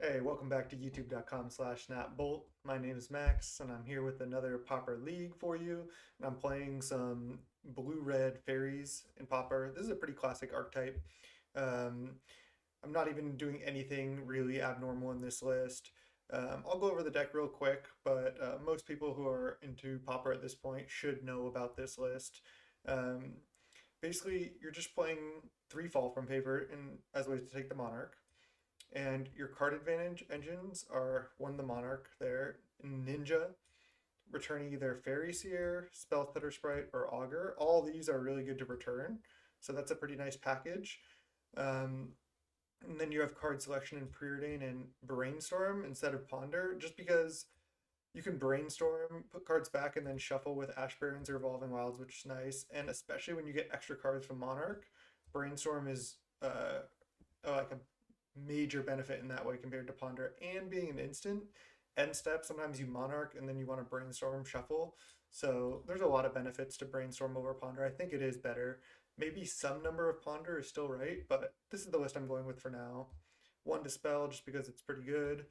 Hey, welcome back to youtube.com/snapbolt. My name is Max, and I'm here with another Pauper League for you. And I'm playing some Blue Red Faeries in Pauper. This is a pretty classic archetype. Um, I'm not even doing anything really abnormal in this list. I'll go over the deck real quick, but most people who are into Pauper at this point should know about this list. Um, Basically, you're just playing three fall from favor in, as ways to take the Monarch. And your card advantage engines are one, the Monarch there, Ninja, returning either Faerie Seer, Spellstutter Sprite, or Augur. All these are really good to return, so that's a pretty nice package. Um, and then you have card selection in Preordain and Brainstorm instead of Ponder, just because you can brainstorm, put cards back, and then shuffle with Ash Barrens or Evolving Wilds, which is nice. And especially when you get extra cards from Monarch, Brainstorm is like a major benefit in that way compared to Ponder. And being an instant, end step, sometimes you Monarch and then you want to Brainstorm shuffle. So there's a lot of benefits to Brainstorm over Ponder. I think it is better. Maybe some number of Ponder is still right, but this is the list I'm going with for now. One Dispel, just because it's pretty good.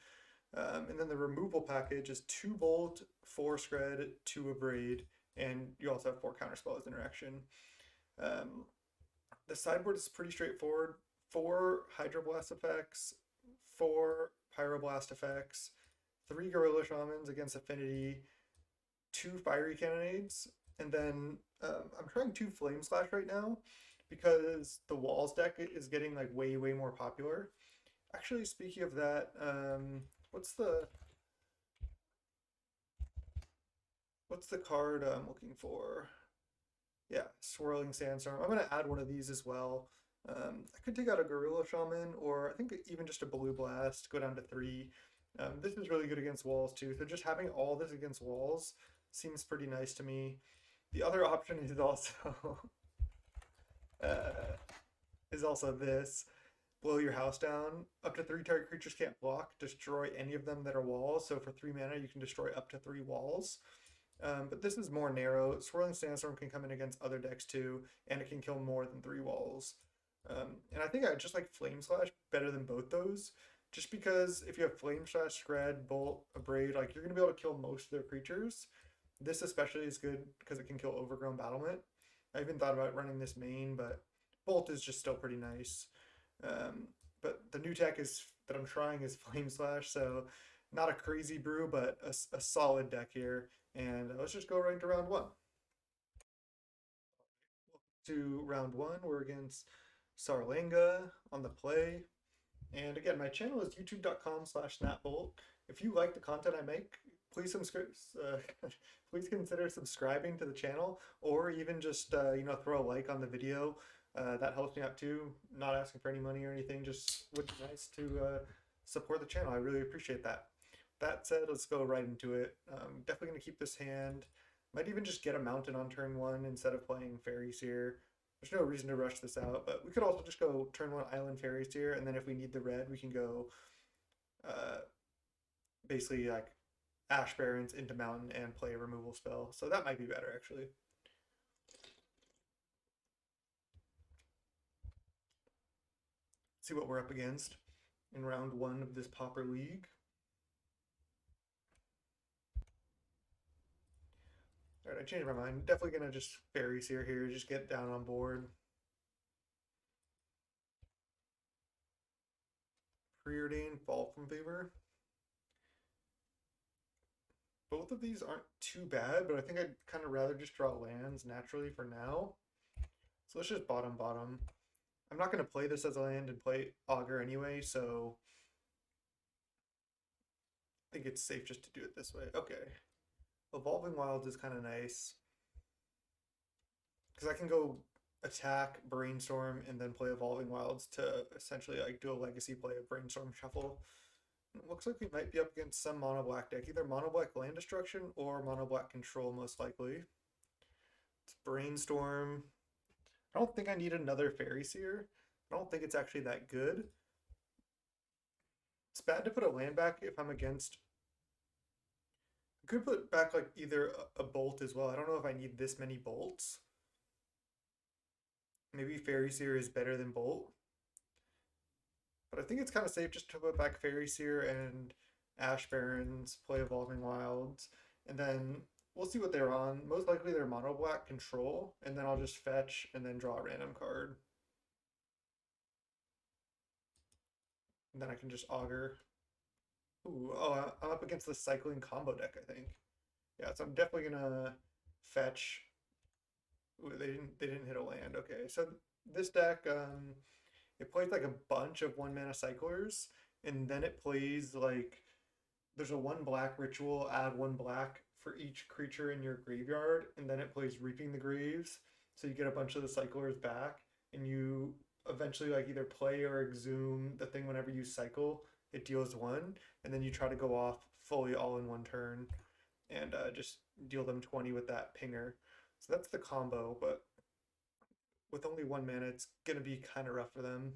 And then the removal package is 2 Bolt, 4 Skred, 2 Abrade, and you also have 4 Counterspell as interaction. Um, the sideboard is pretty straightforward. 4 Hydroblast effects, 4 Pyroblast effects, 3 Gorilla Shamans against affinity, 2 Fiery Cannonades, and then I'm trying 2 Flame Slash right now because the Walls deck is getting like way more popular. Actually, speaking of that, what's the what's the card I'm looking for? Yeah, Swirling Sandstorm. I'm gonna add one of these as well. I could take out a Gorilla Shaman, or I think even just a Blue Blast, go down to 3. This is really good against walls too, so just having all this against walls seems pretty nice to me. The other option is also uh, this. Blow your house down. Up to 3 target creatures can't block. Destroy any of them that are walls. So for 3 mana, you can destroy up to 3 walls. But this is more narrow. Swirling Sandstorm can come in against other decks too, and it can kill more than 3 walls. And I think I just like Flame Slash better than both those, just because if you have Flame Slash, Skred, Bolt, Abrade, like you're gonna be able to kill most of their creatures. This especially is good because it can kill Overgrown Battlement. I even thought about running this main, but Bolt is just still pretty nice. But the new tech is that I'm trying is Flame Slash, so not a crazy brew, but a solid deck here. And let's just go right into round one. To round one, we're against Sarlanga on the play. And again, my channel is youtube.com/snapbolt. If you like the content I make, please subscribe. Please consider subscribing to the channel, or even just throw a like on the video. That helps me out too. Not asking for any money or anything. Just would be nice to support the channel. I really appreciate that. That said, let's go right into it. Definitely gonna keep this hand. Might even just get a mountain on turn one instead of playing Fairy Seer. There's no reason to rush this out, but we could also just go turn one Island Fairy Seer, and then if we need the red, we can go uh, basically like Ash Barrens into mountain and play a removal spell. So that might be better actually. See what we're up against in round one of this Pauper League. All right, I changed my mind. Definitely gonna just Fairy Seer here, just get down on board. Preordain, Fall from Favor. Both of these aren't too bad, but I think I'd kind of rather just draw lands naturally for now. So let's just bottom. I'm not going to play this as a land and play Augur anyway, so I think it's safe just to do it this way. Okay. Evolving Wilds is kind of nice. Because I can go attack, Brainstorm, and then play Evolving Wilds to essentially like do a legacy play of Brainstorm Shuffle. It looks like we might be up against some mono black deck, either mono black land destruction or mono black control, most likely. It's Brainstorm. I don't think I need another Fairy Seer. I don't think it's actually that good. It's bad to put a land back if I'm against. I could put back like either a bolt as well. I don't know if I need this many bolts. Maybe Fairy Seer is better than bolt. But I think it's kind of safe just to put back Faerie Seer and Ash Barrens, play Evolving Wilds, and then we'll see what they're on. Most likely they're mono black control, and then I'll just fetch and then draw a random card. And then I can just augur. Ooh, oh, I'm up against the cycling combo deck, I think. Yeah, so I'm definitely gonna fetch. Ooh, they didn't hit a land. Okay, so this deck, it plays like a bunch of 1 mana cyclers, and then it plays like there's a 1 black ritual, add 1 black for each creature in your graveyard, and then it plays Reaping the Graves, so you get a bunch of the cyclers back, and you eventually like either play or exhume the thing whenever you cycle. It deals 1, and then you try to go off fully all in 1 turn, and just deal them 20 with that pinger. So that's the combo, but with only 1 mana, it's gonna be kind of rough for them.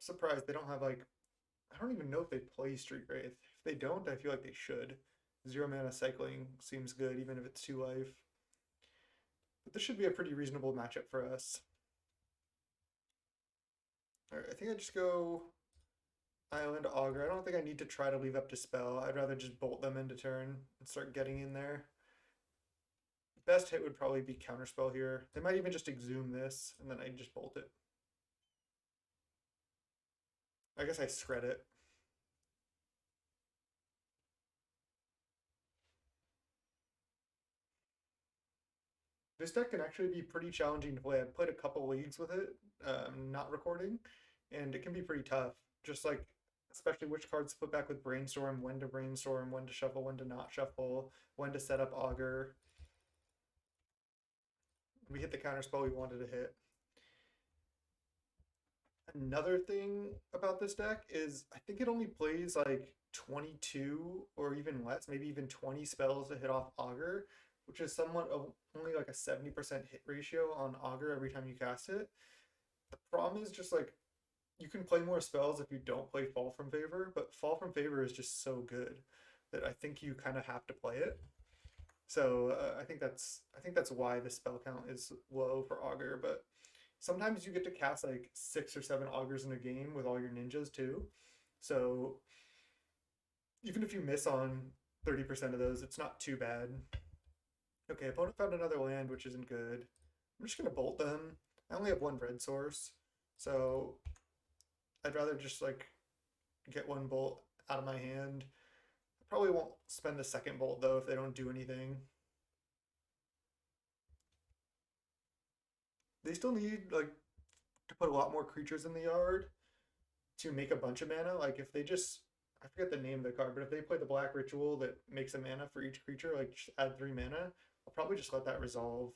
Surprised they don't have like, I don't even know if they play Street Wraith. If they don't, I feel like they should. 0 mana cycling seems good, even if it's 2 life. But this should be a pretty reasonable matchup for us. Alright, I think I just go Island Augur. I don't think I need to try to leave up Dispel. I'd rather just bolt them into turn and start getting in there. Best hit would probably be Counterspell here. They might even just exhume this, and then I just bolt it. I guess I Skred it. This deck can actually be pretty challenging to play. I've played a couple leagues with it, not recording, and it can be pretty tough. Just like, especially which cards to put back with Brainstorm, when to shuffle, when to not shuffle, when to set up Augur. We hit the counterspell we wanted to hit. Another thing about this deck is I think it only plays like 22 or even less, maybe even 20 spells to hit off Augur, which is somewhat of only like a 70% hit ratio on Augur every time you cast it. The problem is just like you can play more spells if you don't play Fall from Favor, but Fall from Favor is just so good that I think you kind of have to play it. So I think that's why the spell count is low for Augur, but sometimes you get to cast like 6 or 7 augurs in a game with all your ninjas too. So even if you miss on 30% of those, it's not too bad. Okay, opponent found another land, which isn't good. I'm just gonna bolt them. I only have 1 red source, so I'd rather just like get 1 bolt out of my hand. I probably won't spend a second bolt though if they don't do anything. They still need like to put a lot more creatures in the yard to make a bunch of mana. Like if they just, I forget the name of the card, but if they play the black ritual that makes a mana for each creature, like just add 3 mana, I'll probably just let that resolve.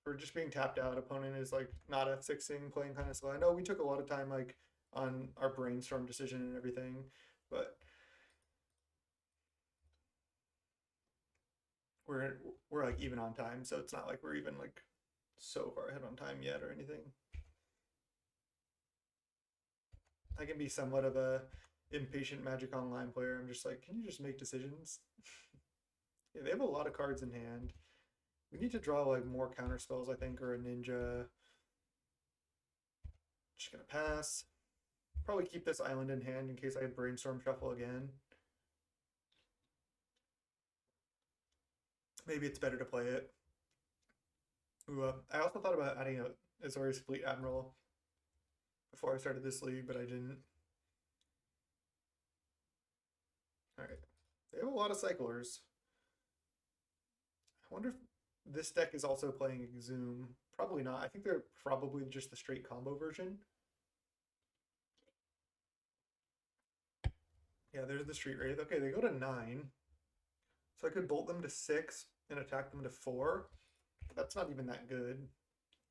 For just being tapped out, opponent is like not F6ing, playing kind of slow. I know we took a lot of time like on our brainstorm decision and everything, but we're like even on time, so it's not like we're even like so far ahead on time yet or anything. I can be somewhat of a impatient Magic Online player. I'm just like, can you just make decisions? Yeah, they have a lot of cards in hand. We need to draw like more counter spells, I think, or a ninja. Just gonna pass. Probably keep this island in hand in case I brainstorm shuffle again. Maybe it's better to play it. Ooh, I also thought about adding a Azorius Fleet Admiral before I started this league, but I didn't. Alright. They have a lot of cyclers. I wonder if this deck is also playing Exhume. Probably not. I think they're probably just the straight combo version. Yeah, there's the Street Wraith. Okay, they go to 9. So I could bolt them to 6 and attack them to 4. But that's not even that good.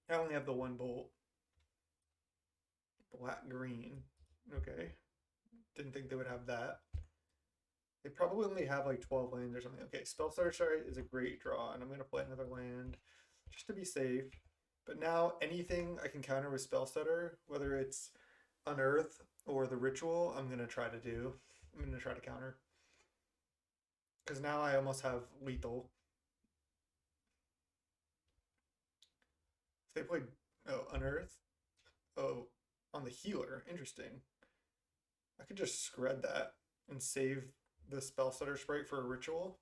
I only have the 1 bolt. Black green. Okay. Didn't think they would have that. They probably only have like 12 lands or something. Okay, Spellstutter Sprite is a great draw, and I'm going to play another land just to be safe. But now anything I can counter with Spellstutter, whether it's Unearth or the Ritual, I'm going to try to do. I'm going to try to counter. Because now I almost have lethal. If they played Unearth, oh, on the healer, interesting. I could just Skred that and save the Spellstutter Sprite for a ritual.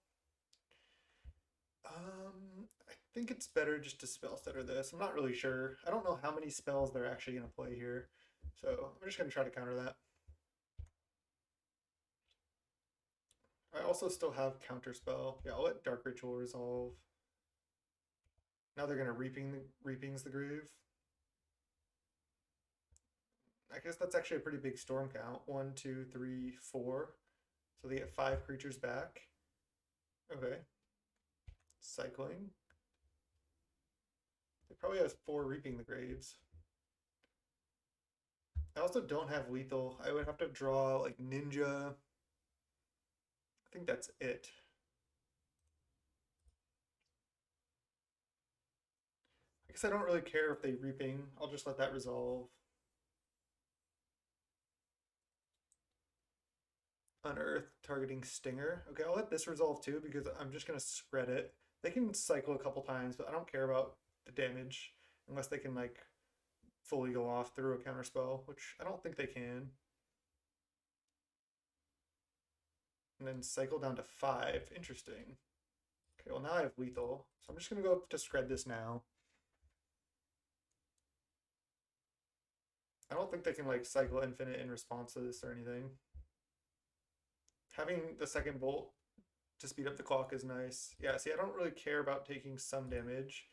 I think it's better just to Spellstutter this. I'm not really sure. I don't know how many spells they're actually going to play here. So I'm just going to try to counter that. I also still have Counterspell. Yeah, I'll let Dark Ritual resolve. Now they're going to Reaping's the Grave. I guess that's actually a pretty big storm count. 1, 2, 3, 4. So they get 5 creatures back. Okay. Cycling. They probably have 4 Reaping the Graves. I also don't have lethal. I would have to draw like Ninja. I think that's it. I guess I don't really care if they Reaping. I'll just let that resolve. Unearth targeting Stinger. Okay, I'll let this resolve too because I'm just going to spread it. They can cycle a couple times, but I don't care about the damage unless they can like fully go off through a counterspell, which I don't think they can. And then cycle down to 5. Interesting. Okay, well now I have lethal, so I'm just going to go to Skred this now. I don't think they can like cycle infinite in response to this or anything. Having the second bolt to speed up the clock is nice. Yeah, see, I don't really care about taking some damage.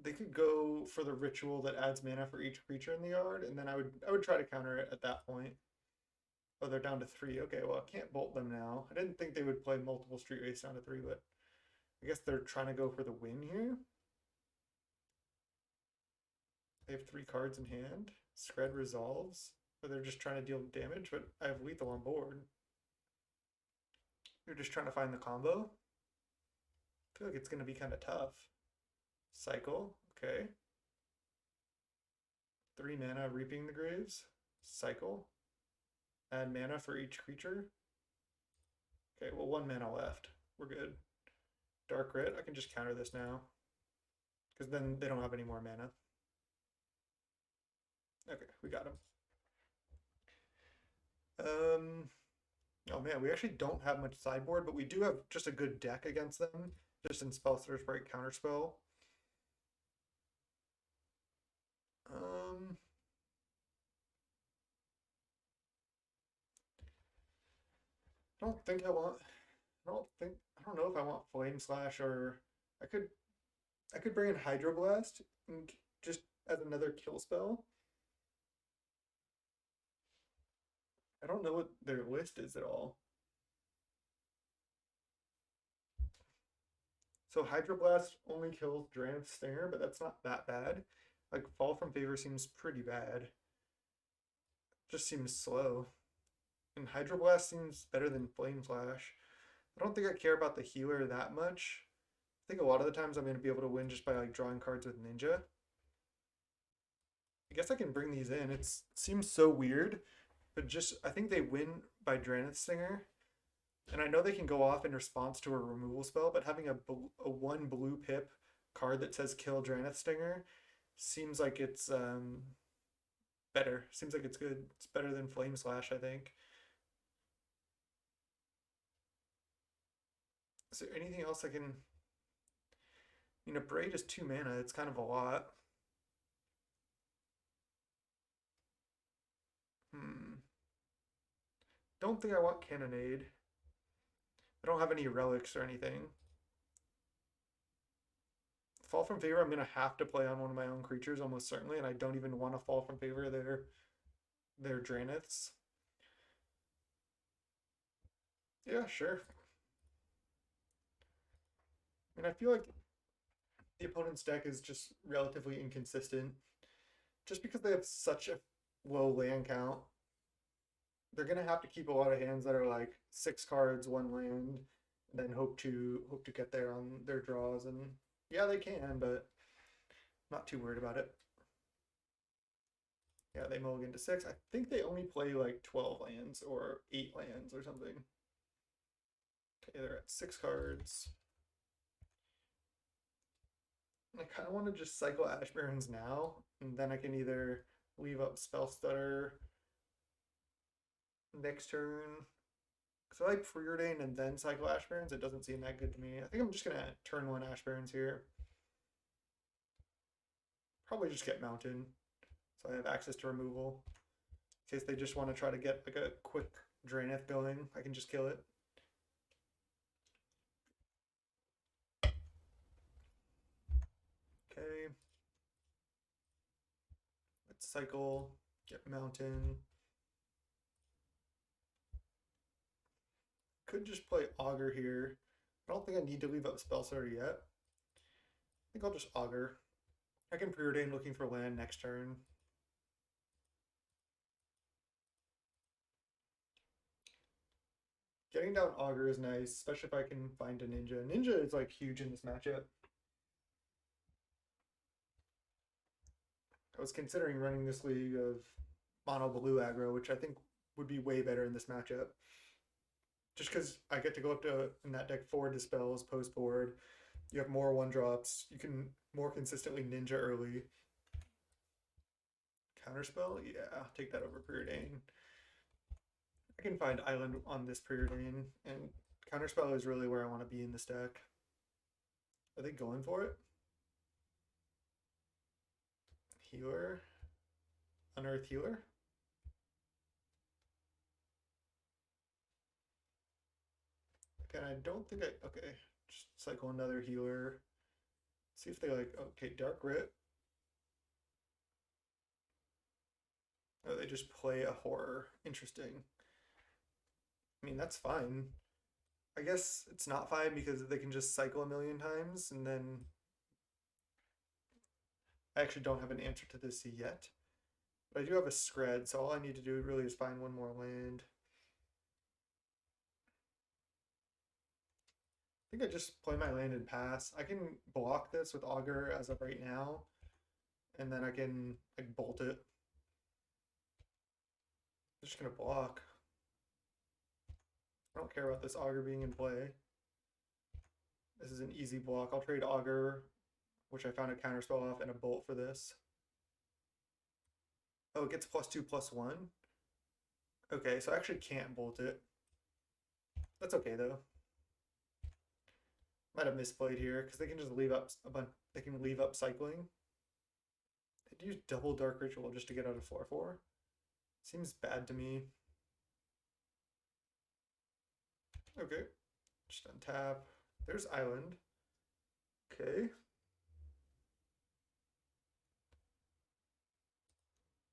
They could go for the ritual that adds mana for each creature in the yard, and then I would try to counter it at that point. Oh, they're down to 3. Okay, well, I can't bolt them now. I didn't think they would play multiple Street Race down to 3, but I guess they're trying to go for the win here. They have 3 cards in hand. Skred resolves. Or they're just trying to deal damage, but I have lethal on board. They're just trying to find the combo. I feel like it's going to be kind of tough. Cycle. Okay. 3 mana Reaping the Graves. Cycle. Add mana for each creature. Okay, well, 1 mana left. We're good. Dark Red. I can just counter this now. Because then they don't have any more mana. Okay, we got him. Oh man, we actually don't have much sideboard, but we do have just a good deck against them. Just in Spellstutter Sprite Counterspell. I don't think I want. I don't know if I want Flame Slash or I could bring in Hydroblast and just as another kill spell. I don't know what their list is at all. So Hydroblast only kills Drannith Stinger, but that's not that bad. Like Fall from Favor seems pretty bad. Just seems slow. And Hydroblast seems better than Flame Flash. I don't think I care about the healer that much. I think a lot of the times I'm going to be able to win just by like drawing cards with Ninja. I guess I can bring these in. It seems so weird, but just I think they win by Drannith Stinger. And I know they can go off in response to a removal spell, but having a 1 blue pip card that says kill Drannith Stinger seems like it's better. Seems like it's good. It's better than Flame Slash, I think. Is there anything else I can... I mean, Abrade is 2 mana. It's kind of a lot. Don't think I want Cannonade. I don't have any relics or anything. Fall from Favor, I'm going to have to play on one of my own creatures almost certainly, and I don't even want to fall from favor their Dranniths. Yeah, sure. I mean, I feel like the opponent's deck is just relatively inconsistent. Just because they have such a low land count, they're gonna have to keep a lot of hands that are like 6 cards, 1 land, and then hope to get there on their draws. And yeah, they can, but not too worried about it. Yeah, they mulligan to 6. I think they only play like 12 lands or 8 lands or something. Okay, they're at 6 cards. I kind of want to just cycle Ash Barrens now, and then I can either leave up Spellstutter next turn. So I like Preordain and then cycle Ash Barrens. It doesn't seem that good to me. I think I'm just going to turn 1 Ash Barrens here. Probably just get Mountain, so I have access to removal. In case they just want to try to get like a quick Draenith going, I can just kill it. Okay. Let's cycle, get Mountain. Could just play Augur here. I don't think I need to leave up Spellstutter yet. I think I'll just Augur. I can Preordain looking for land next turn. Getting down Augur is nice, especially if I can find a Ninja. Ninja is like huge in this matchup. I was considering running this league of mono blue aggro, which I think would be way better in this matchup. Just because I get to go up to, in that deck, 4 Dispels post board. You have more 1-drops. You can more consistently Ninja early. Counterspell? Yeah, take that over Preordain. I can find Island on this Preordain, and Counterspell is really where I want to be in this deck. Are they going for it? Healer? Unearth Healer? Again, I don't think I... Okay, just cycle another healer. See if they like... Okay, Dark Writ. Oh, they just play a horror. Interesting. I mean, that's fine. I guess it's not fine because they can just cycle a million times, and then I actually don't have an answer to this yet. But I do have a Skred, so all I need to do really is find one more land. I think I just play my land and pass. I can block this with Augur as of right now, and then I can like bolt it. I'm just gonna block. I don't care about this Augur being in play. This is an easy block. I'll trade Augur, which I found a counterspell off, and a bolt for this. Oh, it gets +2/+1. Okay, so I actually can't bolt it. That's okay though. Might have misplayed here because they can just leave up a bunch. They can leave up cycling. They'd use double Dark Ritual just to get out of 4/4. Seems bad to me. Okay, just untap. There's Island. Okay.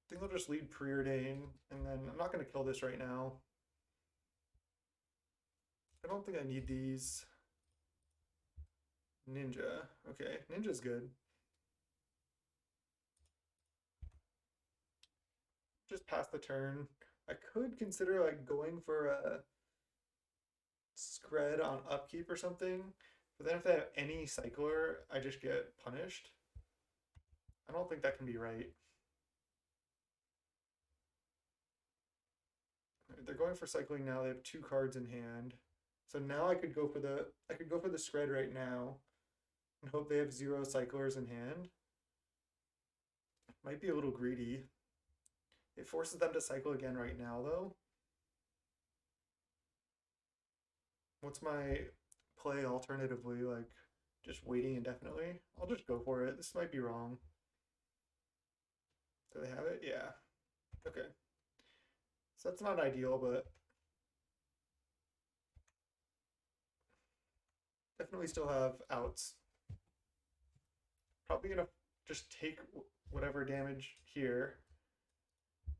I think I'll just lead Preordain, and then I'm not going to kill this right now. I don't think I need these. Ninja. Okay, Ninja's good. Just pass the turn. I could consider like going for a Skred on upkeep or something, but then if they have any cycler, I just get punished. I don't think that can be right. They're going for cycling now. They have 2 cards in hand. So now I could go for the Skred right now and hope they have 0 cyclers in hand. Might be a little greedy. It forces them to cycle again right now though. What's my play alternatively? Like just waiting indefinitely? I'll just go for it. This might be wrong. Do they have it? Yeah. Okay. So that's not ideal, but definitely still have outs. Probably gonna just take whatever damage here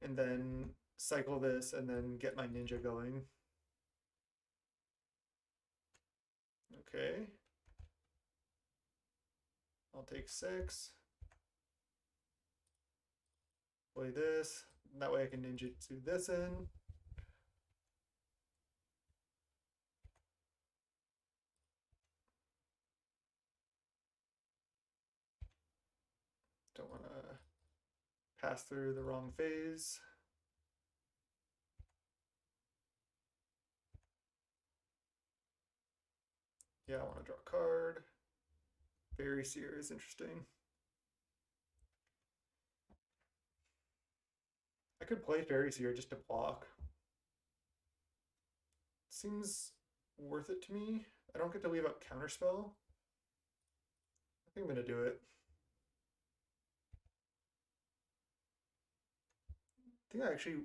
and then cycle this and then get my ninja going. Okay. I'll take 6. Play this. That way I can ninjutsu this in. Don't want to Pass through the wrong phase. Yeah, I want to draw a card. Fiery Seer is interesting. I could play Fairy Seer just to block. Seems worth it to me. I don't get to leave up Counterspell. I think I'm going to do it. I think I actually... I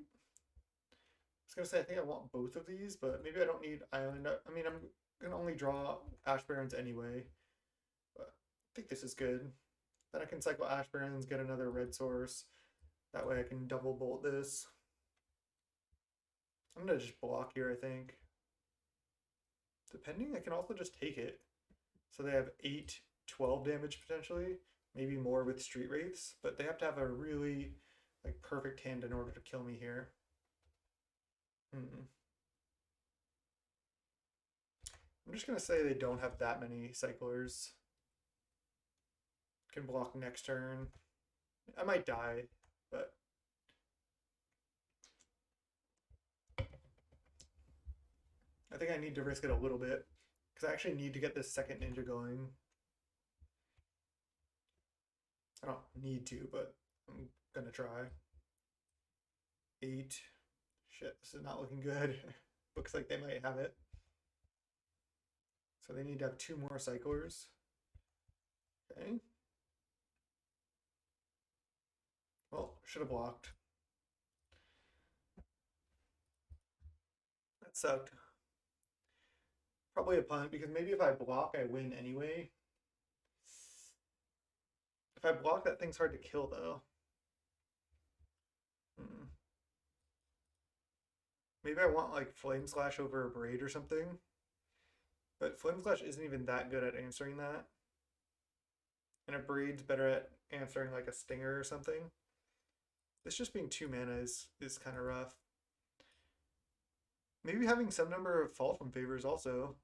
was going to say, I think I want both of these, but maybe I don't need Island. I mean, I'm going to only draw Ash Barrens anyway. But I think this is good. Then I can cycle Ash Barrens, get another red source. That way I can double bolt this. I'm going to just block here, I think. Depending, I can also just take it. So they have 8, 12 damage potentially. Maybe more with Street Wraiths. But they have to have a really like perfect hand in order to kill me here. I'm just going to say they don't have that many cyclers. Can block next turn. I might die, but I think I need to risk it a little bit because I actually need to get this second ninja going. I don't need to, but I'm gonna try. 8. Shit, this is not looking good. Looks like they might have it. So they need to have 2 more cyclers. Okay. Well, should have blocked. That sucked. Probably a punt because maybe if I block, I win anyway. If I block, that thing's hard to kill though. Maybe I want like Flame Slash over Abrade or something. But Flame Slash isn't even that good at answering that. And Abrade's better at answering like a Stinger or something. This just being 2 mana is kind of rough. Maybe having some number of Fall from Favors also.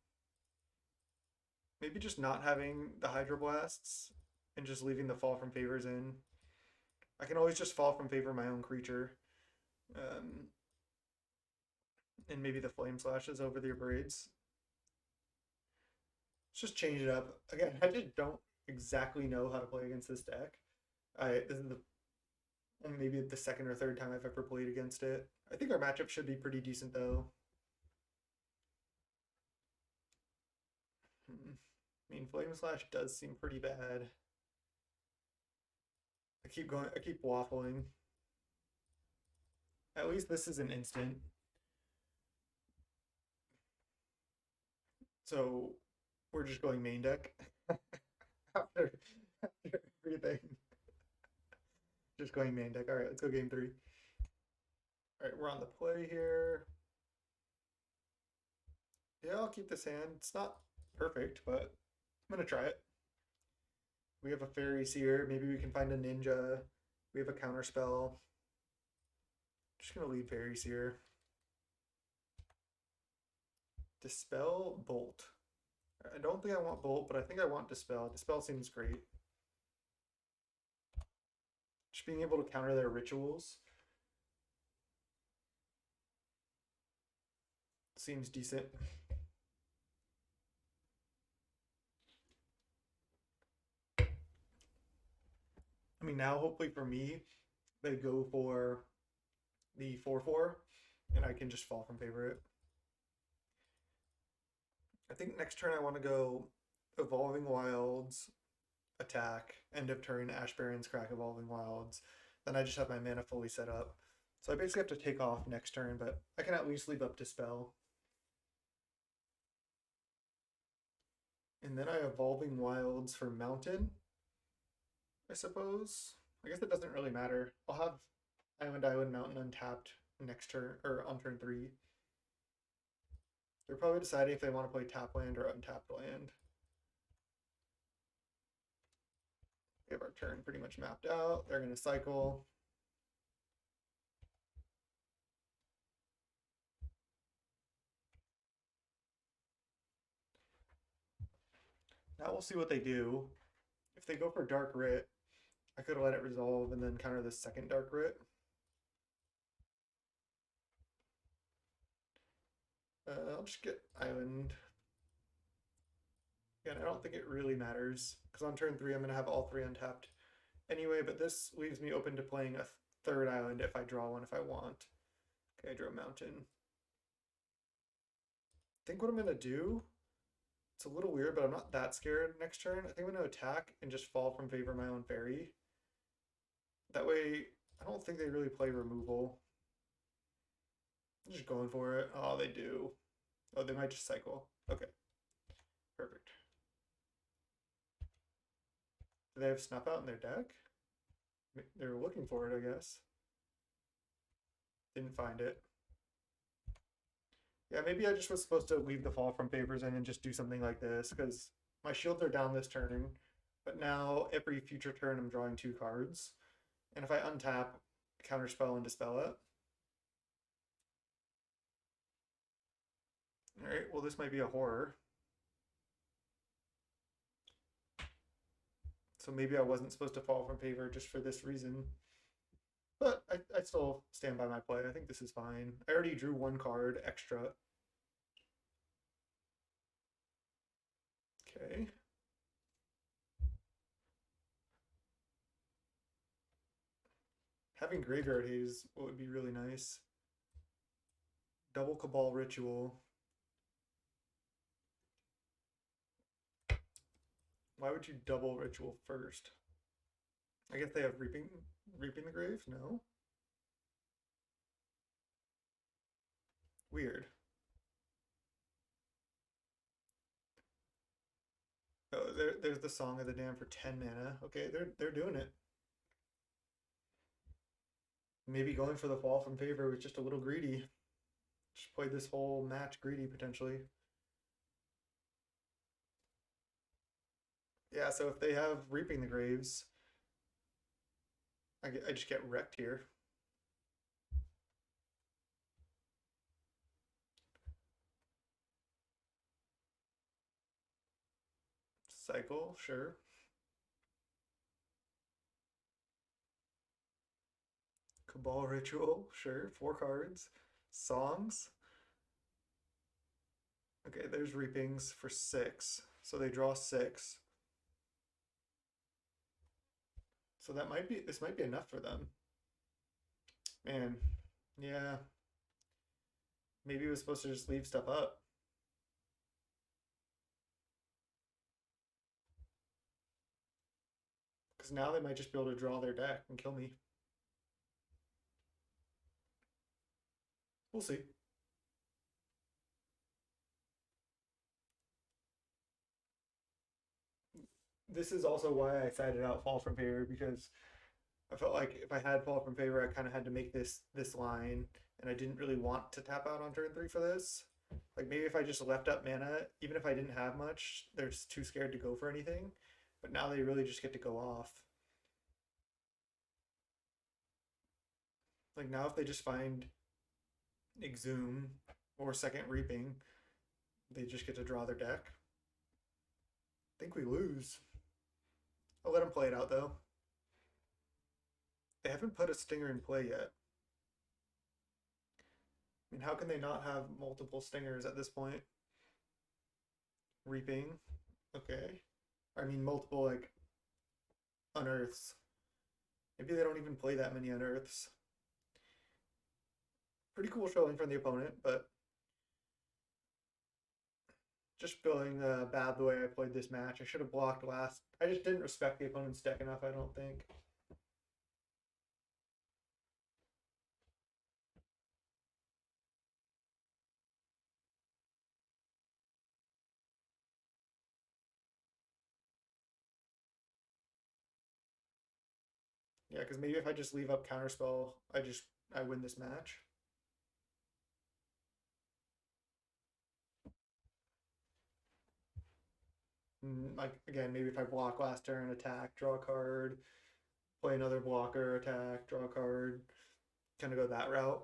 Maybe just not having the Hydroblasts and just leaving the Fall from Favors in. I can always just Fall from Favor my own creature. And maybe the Flame Slashes over the Abrades. Let's just change it up. Again, I just don't exactly know how to play against this deck. This is maybe the second or third time I've ever played against it. I think our matchup should be pretty decent though. I mean, Flame Slash does seem pretty bad. I keep waffling. At least this is an instant. So we're just going main deck after everything. Just going main deck. All right, let's go game 3. All right, we're on the play here. Yeah, I'll keep this hand. It's not perfect, but I'm gonna try it. We have a Fairy Seer. Maybe we can find a ninja. We have a Counterspell. Just gonna lead Fairy Seer. Dispel, Bolt. I don't think I want Bolt, but I think I want Dispel. Dispel seems great. Just being able to counter their rituals seems decent. I mean, now hopefully for me, they go for the 4/4, and I can just Fall from Favor it. I think next turn I want to go Evolving Wilds, attack, end of turn, Ash Barrens, crack Evolving Wilds. Then I just have my mana fully set up. So I basically have to take off next turn, but I can at least leave up Dispel. And then I Evolving Wilds for Mountain, I suppose. I guess it doesn't really matter. I'll have Island Mountain untapped next turn, or on turn 3. They're probably deciding if they want to play tap land or untapped land. We have our turn pretty much mapped out. They're going to cycle. Now we'll see what they do. If they go for Dark Writ, I could have let it resolve and then counter the second Dark Writ. I'll just get Island. Again, I don't think it really matters, because on turn 3 I'm going to have all 3 untapped anyway, but this leaves me open to playing a third island if I draw one if I want. Okay, I drew a mountain. I think what I'm going to do, it's a little weird, but I'm not that scared next turn. I think I'm going to attack and just fall from favor my own fairy. That way, I don't think they really play removal. I'm just going for it. Oh, they do. Oh, they might just cycle. Okay. Perfect. Do they have Snuff Out in their deck? They're looking for it, I guess. Didn't find it. Yeah, maybe I just was supposed to leave the fall from favors in and just do something like this, because my shields are down this turn, but now every future turn I'm drawing 2 cards. And if I untap, counterspell and dispel it. Alright, well this might be a horror. So maybe I wasn't supposed to fall from favor just for this reason. But I still stand by my play. I think this is fine. I already drew 1 card extra. Okay. Having Graveyard Haze would be really nice. Double Cabal Ritual. Why would you double Ritual first? I guess they have Reaping the Grave? No? Weird. Oh, there's the Song of the Damned for 10 mana. Okay, they're doing it. Maybe going for the fall from favor was just a little greedy. Just played this whole match greedy potentially. Yeah, so if they have Reaping the Graves, I just get wrecked here. Cycle, sure. Cabal Ritual, sure. 4 cards. Songs. Okay, there's Reapings for 6. So they draw 6. So this might be enough for them. Man, yeah. Maybe it was supposed to just leave stuff up. Because now they might just be able to draw their deck and kill me. We'll see. This is also why I sided out Fall from Favor, because I felt like if I had Fall from Favor, I kind of had to make this line, and I didn't really want to tap out on turn 3 for this. Like maybe if I just left up mana, even if I didn't have much, they're just too scared to go for anything. But now they really just get to go off. Like now if they just find Exhume or Second Reaping, they just get to draw their deck. I think we lose. I'll let them play it out though. They haven't put a stinger in play yet. I mean, how can they not have multiple stingers at this point? Reaping. Okay. I mean, multiple, like, unearths. Maybe they don't even play that many unearths. Pretty cool showing from the opponent, but just feeling bad the way I played this match. I should have blocked last. I just didn't respect the opponent's deck enough, I don't think. Yeah, because maybe if I just leave up Counterspell, I win this match. Like again, maybe if I block last turn, attack, draw a card, play another blocker, attack, draw a card, kind of go that route.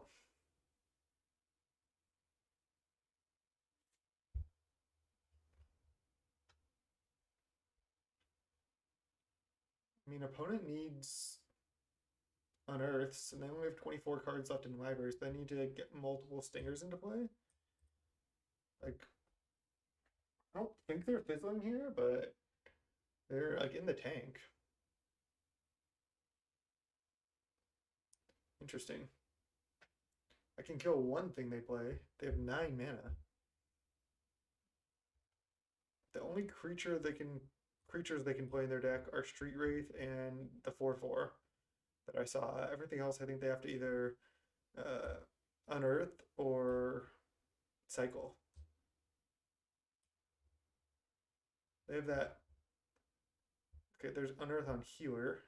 I mean, opponent needs unearths, and then we have 24 cards left in libraries. They need to get multiple stingers into play. Like, I don't think they're fizzling here, but they're like in the tank. Interesting. I can kill one thing they play. They have 9 mana. The only creatures they can play in their deck are Street Wraith and the 4/4 that I saw. Everything else, I think they have to either unearth or cycle. They have that. Okay, there's unearth on healer.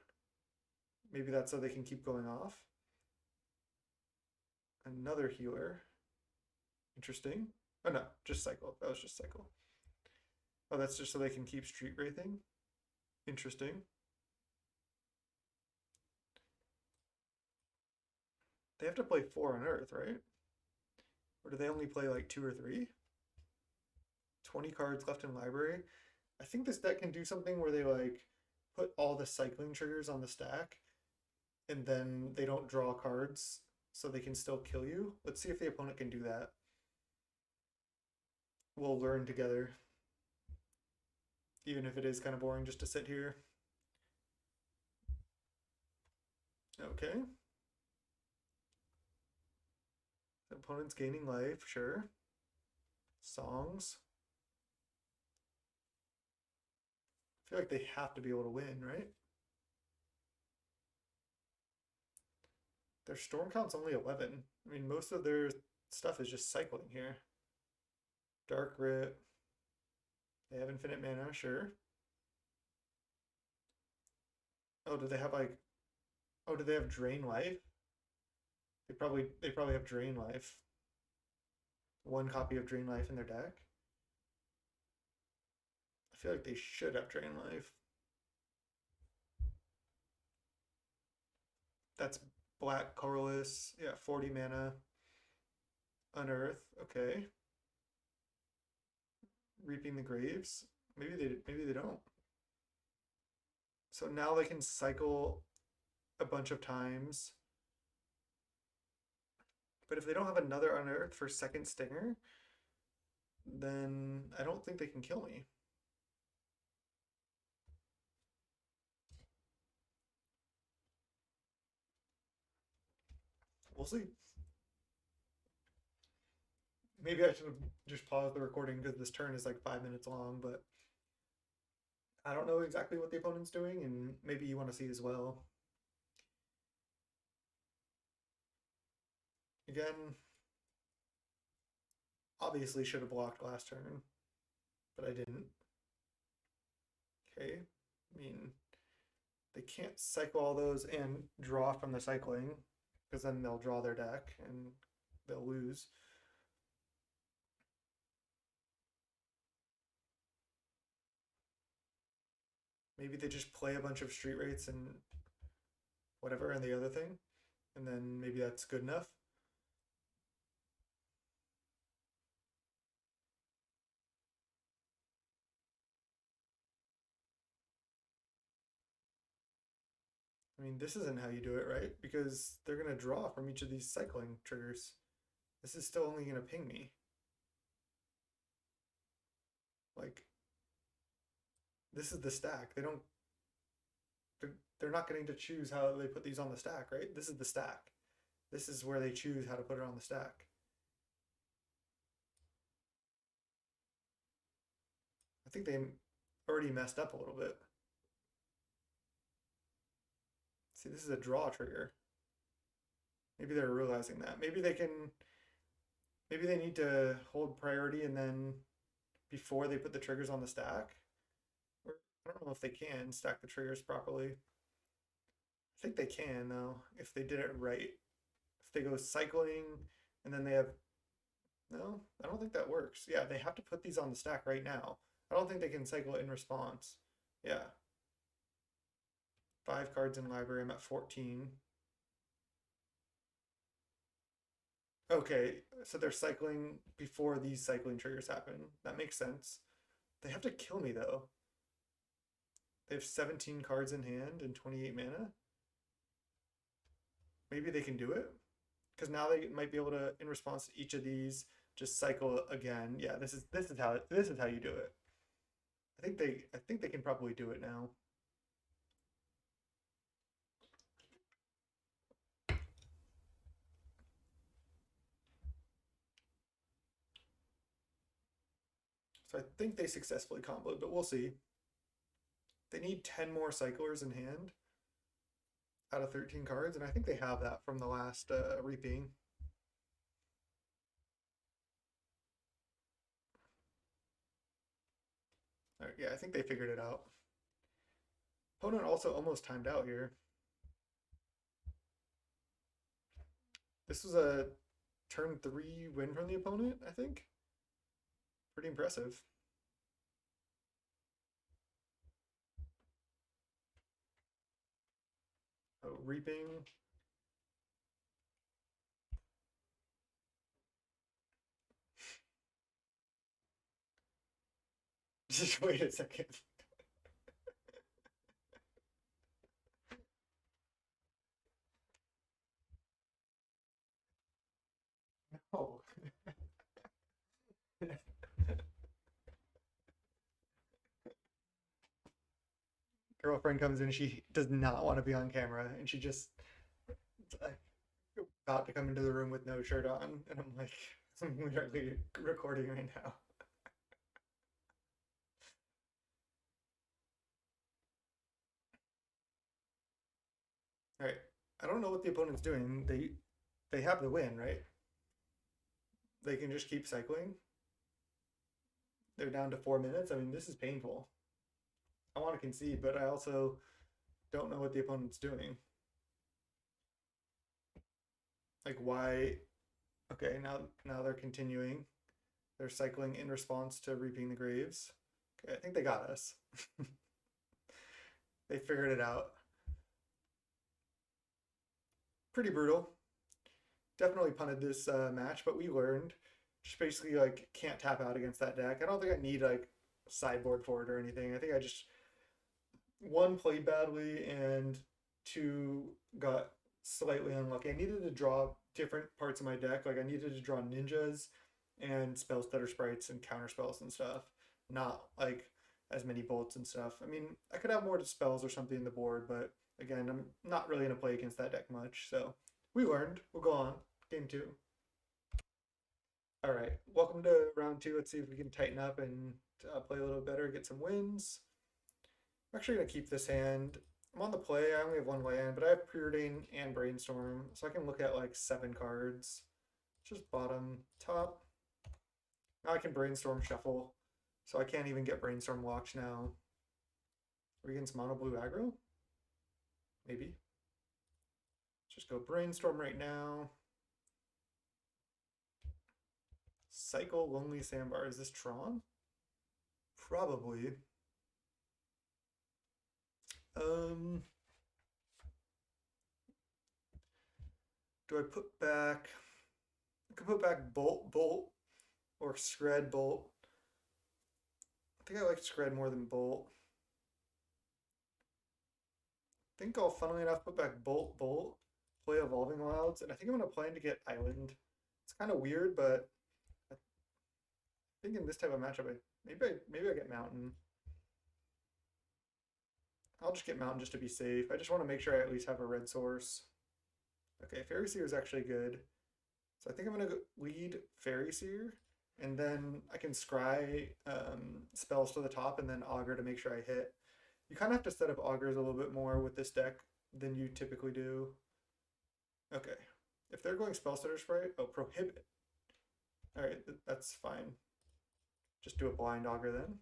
Maybe that's so they can keep going off. Another healer. Interesting. Oh no, just cycle. That was just cycle. Oh, that's just so they can keep street wraithing. Interesting. They have to play 4 on Earth, right? Or do they only play like 2 or 3? 20 cards left in library. I think this deck can do something where they like put all the cycling triggers on the stack and then they don't draw cards so they can still kill you. Let's see if the opponent can do that. We'll learn together. Even if it is kind of boring just to sit here. Okay. The opponent's gaining life, sure. Songs. I feel like they have to be able to win, right? Their storm count's only 11. I mean, most of their stuff is just cycling here. Dark Rip. They have infinite mana, sure. Oh, do they have like... Oh, do they have Drain Life? They probably have Drain Life. 1 copy of Drain Life in their deck. I feel like they should have Drain Life. That's black colorless. Yeah, 40 mana. Unearth. Okay. Reaping the Graves. Maybe they don't. So now they can cycle a bunch of times. But if they don't have another Unearth for second Stinger, then I don't think they can kill me. We'll see. Maybe I should have just paused the recording because this turn is like 5 minutes long, but I don't know exactly what the opponent's doing, and maybe you want to see as well. Again, obviously should have blocked last turn, but I didn't. Okay, I mean, they can't cycle all those and draw from the cycling, because then they'll draw their deck and they'll lose. Maybe they just play a bunch of street rates and whatever and the other thing, and then maybe that's good enough. I mean, this isn't how you do it, right? Because they're going to draw from each of these cycling triggers. This is still only going to ping me. Like, this is the stack. They're not getting to choose how they put these on the stack, right? This is the stack. This is where they choose how to put it on the stack. I think they already messed up a little bit. See, this is a draw trigger. Maybe they're realizing that. Maybe they need to hold priority and then before they put the triggers on the stack. Or I don't know if they can stack the triggers properly. I think they can though, if they did it right. If they go cycling and then they have, no, I don't think that works. Yeah, they have to put these on the stack right now. I don't think they can cycle in response. Yeah. 5 cards in library, I'm at 14. Okay, so they're cycling before these cycling triggers happen. That makes sense. They have to kill me though. They have 17 cards in hand and 28 mana. Maybe they can do it because now they might be able to, in response to each of these, just cycle again. Yeah, this is how you do it. I think they can probably do it now. So I think they successfully comboed, but we'll see. They need 10 more cyclers in hand out of 13 cards, and I think they have that from the last reaping. All right, yeah, I think they figured it out. Opponent also almost timed out here. This was a turn 3 win from the opponent, I think. Pretty impressive. Oh, reaping. Just wait a second. No. Girlfriend comes in, she does not want to be on camera, and she just about to come into the room with no shirt on, and I'm like, I'm literally recording right now. All right, I don't know what the opponent's doing. They have the win, right? They can just keep cycling. They're down to 4 minutes. I mean, this is painful. I want to concede, but I also don't know what the opponent's doing. Like why? Okay, now they're continuing. They're cycling in response to reaping the graves. Okay, I think they got us. They figured it out. Pretty brutal. Definitely punted this match, but we learned. Just basically like can't tap out against that deck. I don't think I need like sideboard for it or anything. I think I just one played badly and two got slightly unlucky. I needed to draw different parts of my deck. Like I needed to draw ninjas and Spellstutter Sprites and counterspells and stuff. Not like as many bolts and stuff. I mean, I could have more dispels or something in the board, but again, I'm not really gonna play against that deck much. So we learned. We'll go on. Game 2. All right, welcome to round 2. Let's see if we can tighten up and play a little better, get some wins. I'm actually going to keep this hand. I'm on the play. I only have one land, but I have Preordain and Brainstorm, so I can look at like 7 cards. Just bottom, top. Now I can Brainstorm shuffle, so I can't even get Brainstorm locked now. Are we against mono blue aggro? Maybe. Just go Brainstorm right now. Cycle Lonely Sandbar. Is this Tron? Probably. Do I put back? I could put back Bolt, or Skred Bolt. I think I like Skred more than Bolt. I think I'll, funnily enough, put back Bolt, play Evolving Wilds, and I think I'm gonna plan to get Island. It's kind of weird, but I think in this type of matchup, maybe I get Mountain. I'll just get Mountain just to be safe. I just want to make sure I at least have a red source. Okay, Fairy Seer is actually good. So I think I'm going to lead Fairy Seer, and then I can scry spells to the top and then Augur to make sure I hit. You kind of have to set up Augurs a little bit more with this deck than you typically do. Okay, if they're going Spellstutter Sprite, oh, Prohibit. All right, that's fine. Just do a blind Augur then.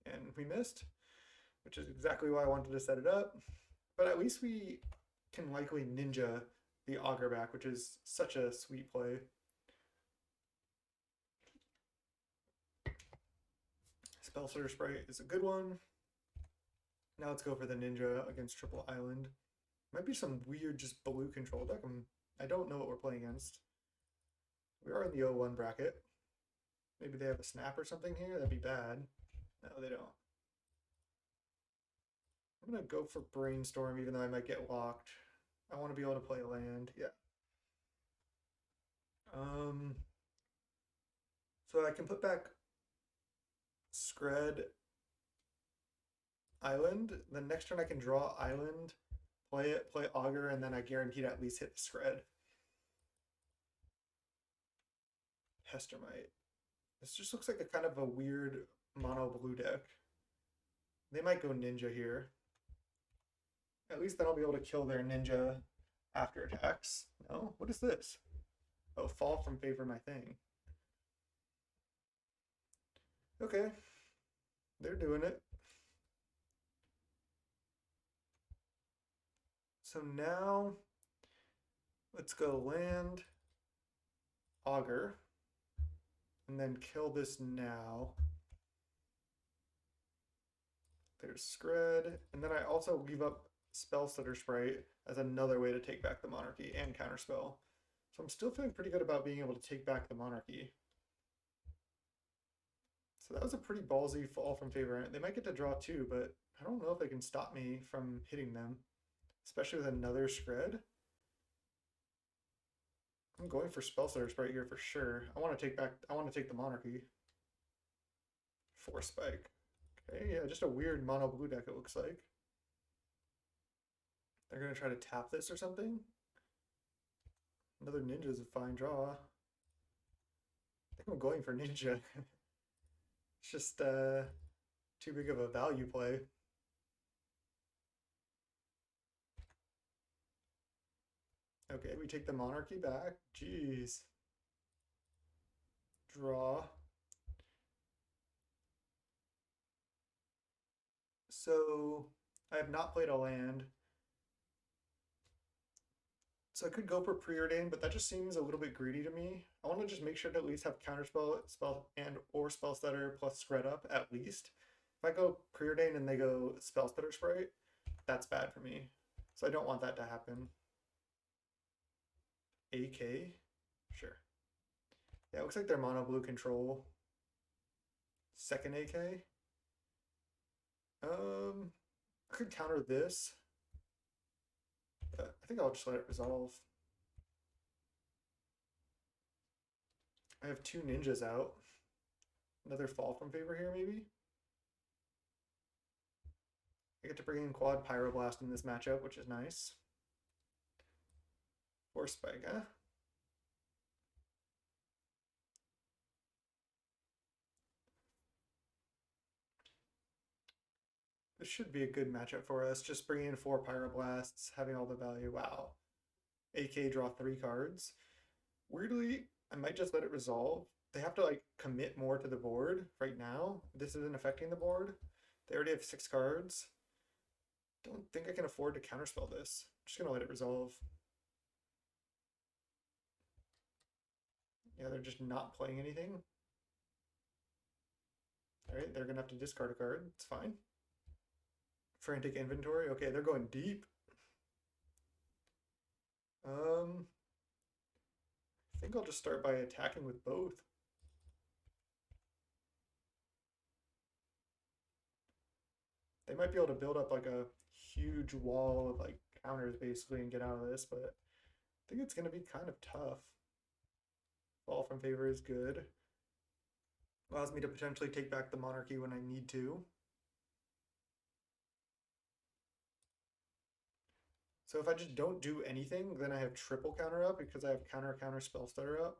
And we missed, which is exactly why I wanted to set it up. But at least we can likely ninja the Augur back, which is such a sweet play. Spellstutter Sprite is a good one. Now let's go for the ninja against Triple Island. Might be some weird just blue control deck. I don't know what we're playing against. We are in the 0-1 bracket. Maybe they have a snap or something here. That'd be bad. No, they don't. I'm gonna go for Brainstorm, even though I might get locked. I want to be able to play a land. Yeah. Um. So I can put back Skred Island. The next turn I can draw Island, play it, play Augur, and then I guarantee to at least hit the Skred. Pestermite. This just looks like a kind of a weird mono blue deck. They might go Ninja here. At least then I'll be able to kill their Ninja after attacks. No? What is this? Oh, fall from favor my thing. Okay. They're doing it. So now let's go land Augur and then kill this now. There's Skred, and then I also leave up Spellstutter Sprite as another way to take back the Monarchy and Counterspell. So I'm still feeling pretty good about being able to take back the Monarchy. So that was a pretty ballsy fall from favor. They might get to draw two, but I don't know if they can stop me from hitting them, especially with another Skred. I'm going for Spellstutter Sprite here for sure. I want to take the Monarchy. Force Spike. Okay, yeah, just a weird mono blue deck it looks like. They're gonna try to tap this or something. Another Ninja is a fine draw. I think I'm going for Ninja. It's just too big of a value play. Okay, we take the Monarchy back. Jeez. Draw. So I have not played a land. So I could go for Preordain, but that just seems a little bit greedy to me. I want to just make sure to at least have Counterspell, Spell, and or Spellstutter plus Skred up at least. If I go Preordain and they go Spellstutter Sprite, that's bad for me. So I don't want that to happen. AK? Sure. Yeah, it looks like they're mono blue control. Second AK. I could counter this. I think I'll just let it resolve. I have two Ninjas out. Another fall from favor here, maybe? I get to bring in quad Pyroblast in this matchup, which is nice. Force Spike, huh? This should be a good matchup for us. Just bringing in 4 Pyroblasts, having all the value. Wow. AK draw 3 cards. Weirdly, I might just let it resolve. They have to like commit more to the board right now. This isn't affecting the board. They already have 6 cards. Don't think I can afford to counterspell this. I'm just gonna let it resolve. Yeah, they're just not playing anything. Alright, they're gonna have to discard a card. It's fine. Frantic inventory. Okay, they're going deep. I think I'll just start by attacking with both. They might be able to build up like a huge wall of like counters basically and get out of this, but I think it's going to be kind of tough. Fall from favor is good. Allows me to potentially take back the Monarchy when I need to. So if I just don't do anything, then I have triple counter up because I have counter Spellstutter up.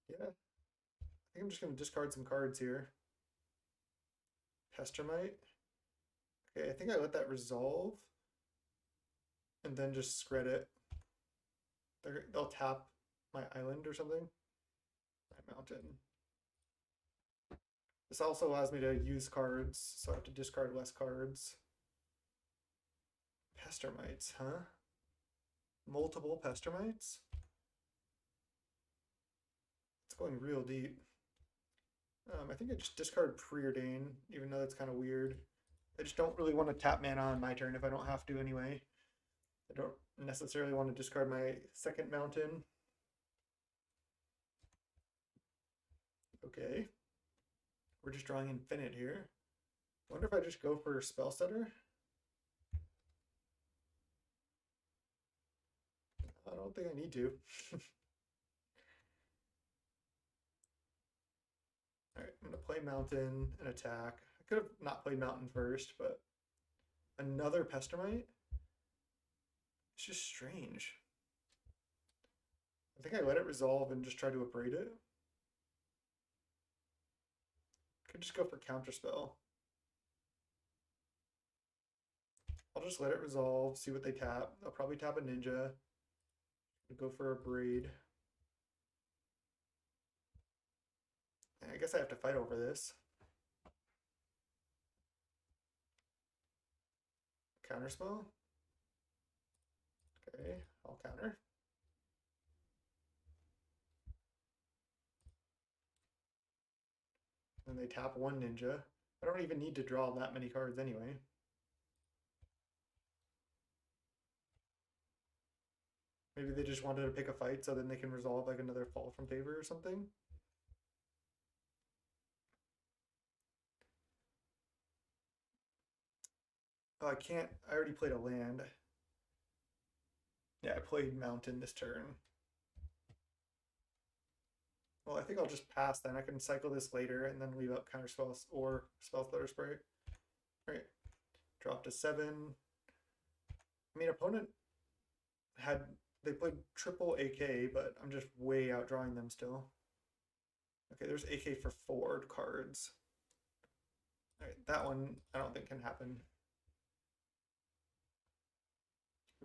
Yeah. I think I'm just going to discard some cards here. Pestermite. Okay, I think I let that resolve. And then just Skred it. They'll tap my island or something. My mountain. This also allows me to use cards, so I have to discard less cards. Pestermites, huh? Multiple Pestermites? It's going real deep. I think I just discard Preordain, even though that's kind of weird. I just don't really want to tap mana on my turn if I don't have to anyway. I don't necessarily want to discard my second mountain. Okay. We're just drawing infinite here. I wonder if I just go for Spellstutter. I don't think I need to. Alright, I'm gonna play Mountain and attack. I could have not played Mountain first, but another Pestermite? It's just strange. I think I let it resolve and just try to abrade it. Could just go for Counterspell. I'll just let it resolve, see what they tap. They'll probably tap a Ninja. Go for Abrade. I guess I have to fight over this. Counterspell. Okay, I'll counter. And they tap one Ninja. I don't even need to draw that many cards anyway. Maybe they just wanted to pick a fight so then they can resolve like another fall from favor or something. Oh, I can't. I already played a land. Yeah, I played Mountain this turn. Well, I think I'll just pass then. I can cycle this later and then leave out Counterspell or Spellstutter Sprite. Alright. Drop to 7. I mean, opponent had... They played triple AK, but I'm just way outdrawing them still. Okay, there's AK for 4 cards. Alright, that one I don't think can happen.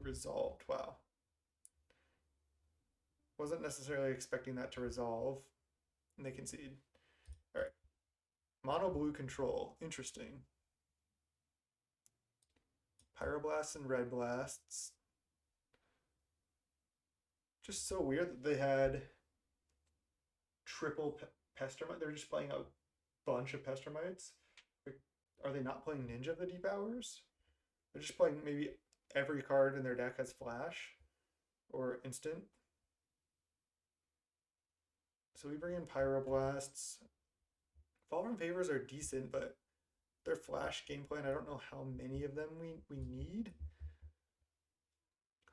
Resolved, wow. Wasn't necessarily expecting that to resolve. And they concede. Alright. Mono blue control. Interesting. Pyroblasts and red blasts. Just so weird that they had triple Pestermite. They're just playing a bunch of Pestermites. Are they not playing Ninja of the Deep Hours? They're just playing maybe every card in their deck has Flash or Instant. So we bring in Pyroblasts. Fall from Favors are decent, but their Flash gameplay, and I don't know how many of them we need.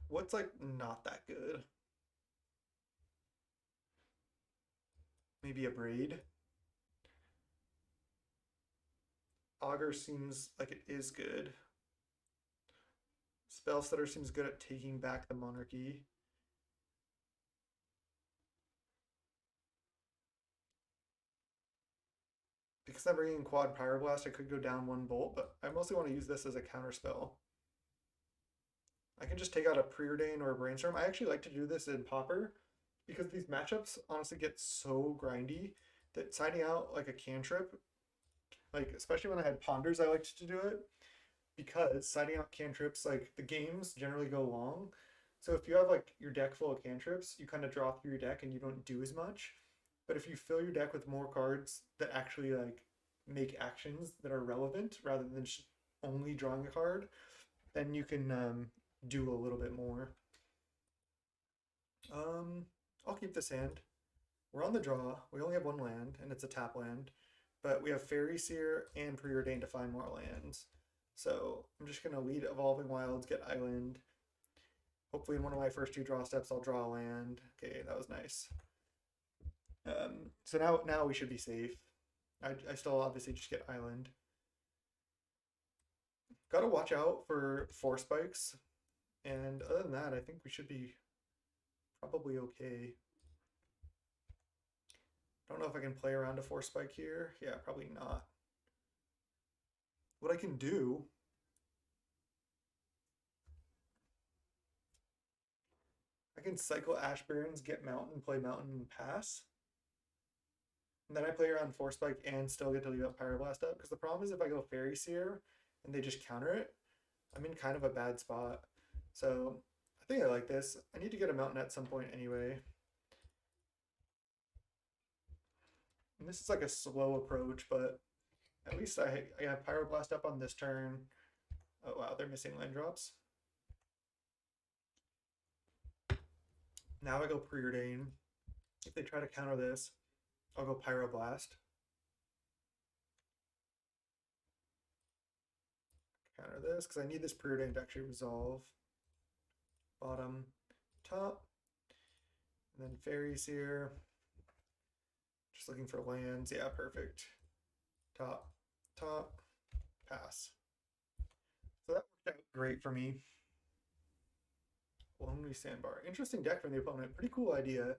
What's like not that good? Maybe Abrade. Augur seems like it is good. Spellstutter seems good at taking back the monarchy. Because I'm bringing quad Pyroblast, I could go down 1 bolt, but I mostly want to use this as a counterspell. I can just take out a Preordain or a Brainstorm. I actually like to do this in Pauper because these matchups honestly get so grindy that siding out like a cantrip, like especially when I had Ponders, I liked to do it because siding out cantrips, like the games generally go long. So if you have like your deck full of cantrips, you kind of draw through your deck and you don't do as much. But if you fill your deck with more cards that actually like make actions that are relevant rather than just only drawing a card, then you can do a little bit more. I'll keep this hand. We're on the draw. We only have 1 land, and it's a tap land. But we have Faerie Seer and Preordain to find more lands. So I'm just going to lead Evolving Wilds, get Island. Hopefully in one of my first 2 draw steps, I'll draw a land. Okay, that was nice. So now we should be safe. I still obviously just get Island. Gotta watch out for Force Spikes. And other than that, I think we should be probably okay. Don't know if I can play around a Force Spike here. Yeah, probably not. What I can do... I can cycle Ash Barrens, get Mountain, play Mountain, and pass. And then I play around Force Spike and still get to leave out Pyroblast up. Because the problem is if I go Faerie Seer and they just counter it, I'm in kind of a bad spot. So I think I like this. I need to get a Mountain at some point anyway. And this is like a slow approach, but at least I have Pyroblast up on this turn. Oh wow, they're missing land drops. Now I go Preordain. If they try to counter this, I'll go Pyroblast. Counter this, because I need this Preordain to actually resolve. Bottom, top. And then Faerie Seer. Just looking for lands. Yeah, perfect. Top, top, pass. So that worked out great for me. Lonely Sandbar. Interesting deck from the opponent. Pretty cool idea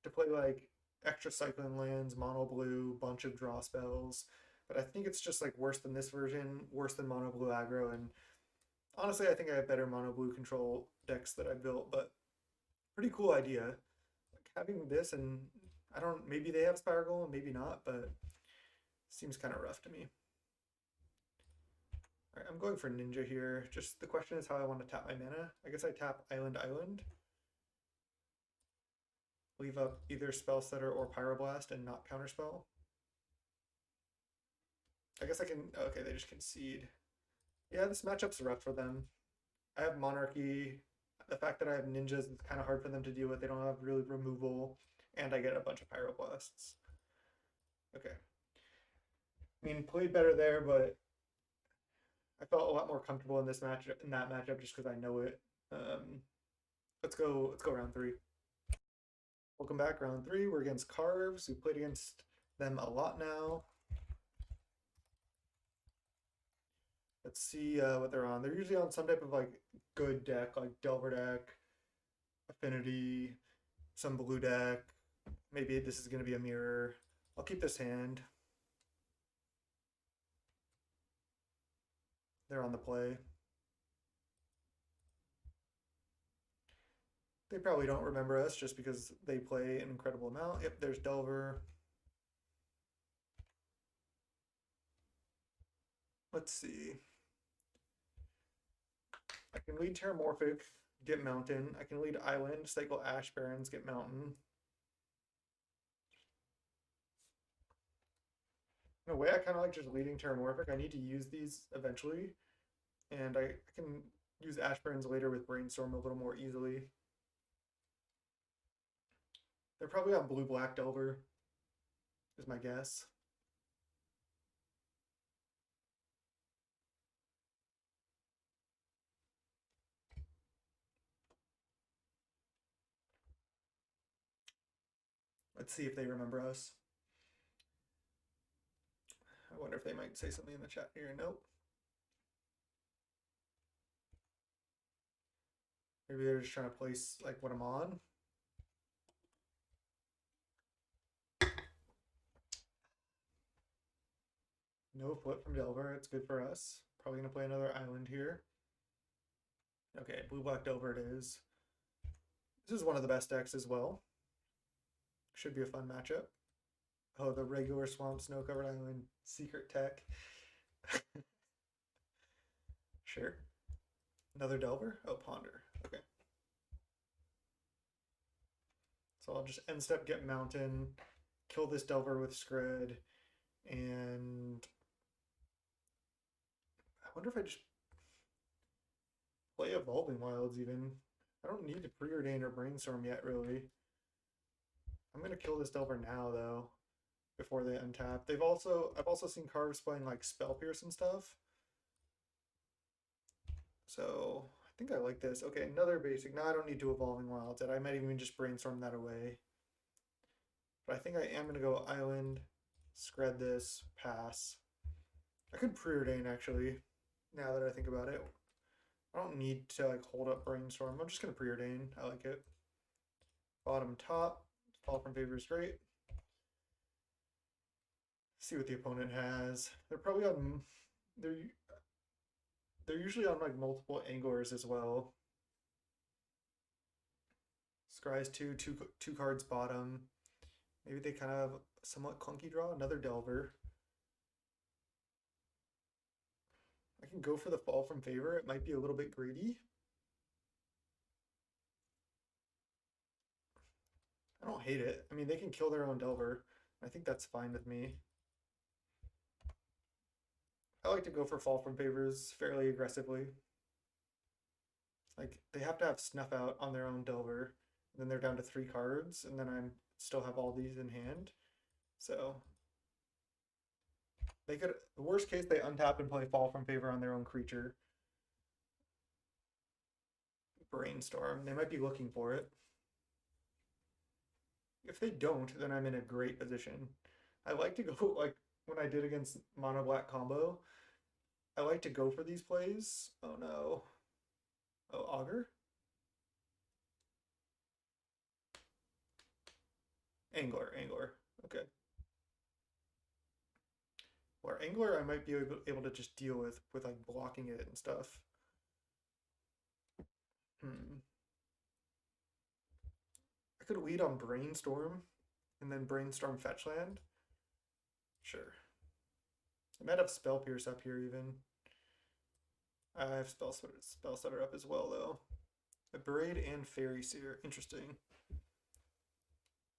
to play like extra cycling lands, mono blue, bunch of draw spells. But I think it's just like worse than this version, worse than mono blue aggro. And honestly, I think I have better mono blue control decks that I built, but pretty cool idea. Like having this, and I don't, maybe they have Spiral Golem, maybe not, but seems kind of rough to me. All right, I'm going for Ninja here. Just the question is how I want to tap my mana. I guess I tap Island Island. Leave up either Spellstutter or Pyroblast and not Counterspell. I guess I can, okay, they just concede. Yeah, this matchup's rough for them. I have Monarchy. The fact that I have Ninjas is kind of hard for them to deal with. They don't have really removal, and I get a bunch of Pyroblasts. Okay. I mean, played better there, but I felt a lot more comfortable in this matchup, in that matchup, just because I know it. Let's go round 3. Welcome back, round 3. We're against Carves. We played against them a lot now. Let's see what they're on. They're usually on some type of like good deck, like Delver deck, Affinity, some blue deck. Maybe this is going to be a mirror. I'll keep this hand. They're on the play. They probably don't remember us just because they play an incredible amount. Yep, there's Delver. Let's see. I can lead Terramorphic, get Mountain. I can lead Island, cycle Ash Barrens, get Mountain. In a way, I kind of like just leading Terramorphic. I need to use these eventually. And I can use Ash Barrens later with Brainstorm a little more easily. They're probably on blue-black Delver, is my guess. Let's see if they remember us. I wonder if they might say something in the chat here. Nope. Maybe they're just trying to place like what I'm on. No flip from Delver. It's good for us. Probably going to play another Island here. Okay, blue-black Delver it is. This is one of the best decks as well. Should be a fun matchup. Oh, the regular Swamp Snow-Covered Island secret tech. Sure. Another Delver? Oh, Ponder. Okay. So I'll just end step get Mountain, kill this Delver with Skred, and I wonder if I just play Evolving Wilds even. I don't need to Preordain or Brainstorm yet, really. I'm gonna kill this Delver now though, before they untap. I've also seen Carves playing like Spell Pierce and stuff. So I think I like this. Okay, another basic. Now I don't need to Evolving Wilds it. I might even just Brainstorm that away. But I think I am gonna go Island, Skred this, pass. I could Preordain actually, now that I think about it. I don't need to like hold up Brainstorm. I'm just gonna Preordain. I like it. Bottom top. Fall from favor is great. See what the opponent has. They're probably on. They're usually on like multiple anglers as well. Scry's two cards bottom. Maybe they kind of have somewhat clunky draw. Another Delver. I can go for the fall from favor. It might be a little bit greedy. I don't hate it. I mean, they can kill their own Delver. I think that's fine with me. I like to go for fall from favors fairly aggressively. Like, they have to have Snuff Out on their own Delver. And then they're down to 3 cards, and then I still have all these in hand. So they could, the worst case, they untap and play fall from favor on their own creature. Brainstorm. They might be looking for it. If they don't, then I'm in a great position. I like to go, like, when I did against Mono Black combo, I like to go for these plays. Oh no. Oh, Augur? Angler. Okay. Or Angler I might be able to just deal with like blocking it and stuff. I could lead on Brainstorm and then Brainstorm fetch land. Sure. I might have Spell Pierce up here even. I have Spellstutter up as well though. Abrade and Faerie Seer. Interesting.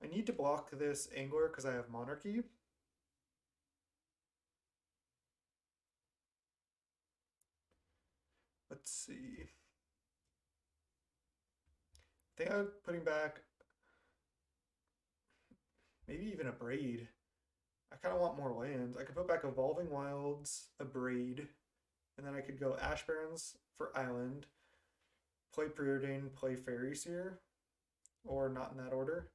I need to block this Angler because I have Monarchy. Let's see. I think I'm putting back maybe even Abrade. I kind of want more lands. I could put back Evolving Wilds, Abrade, and then I could go Ash Barrens for Island, play Preordain, play Faerie Seer, or not in that order.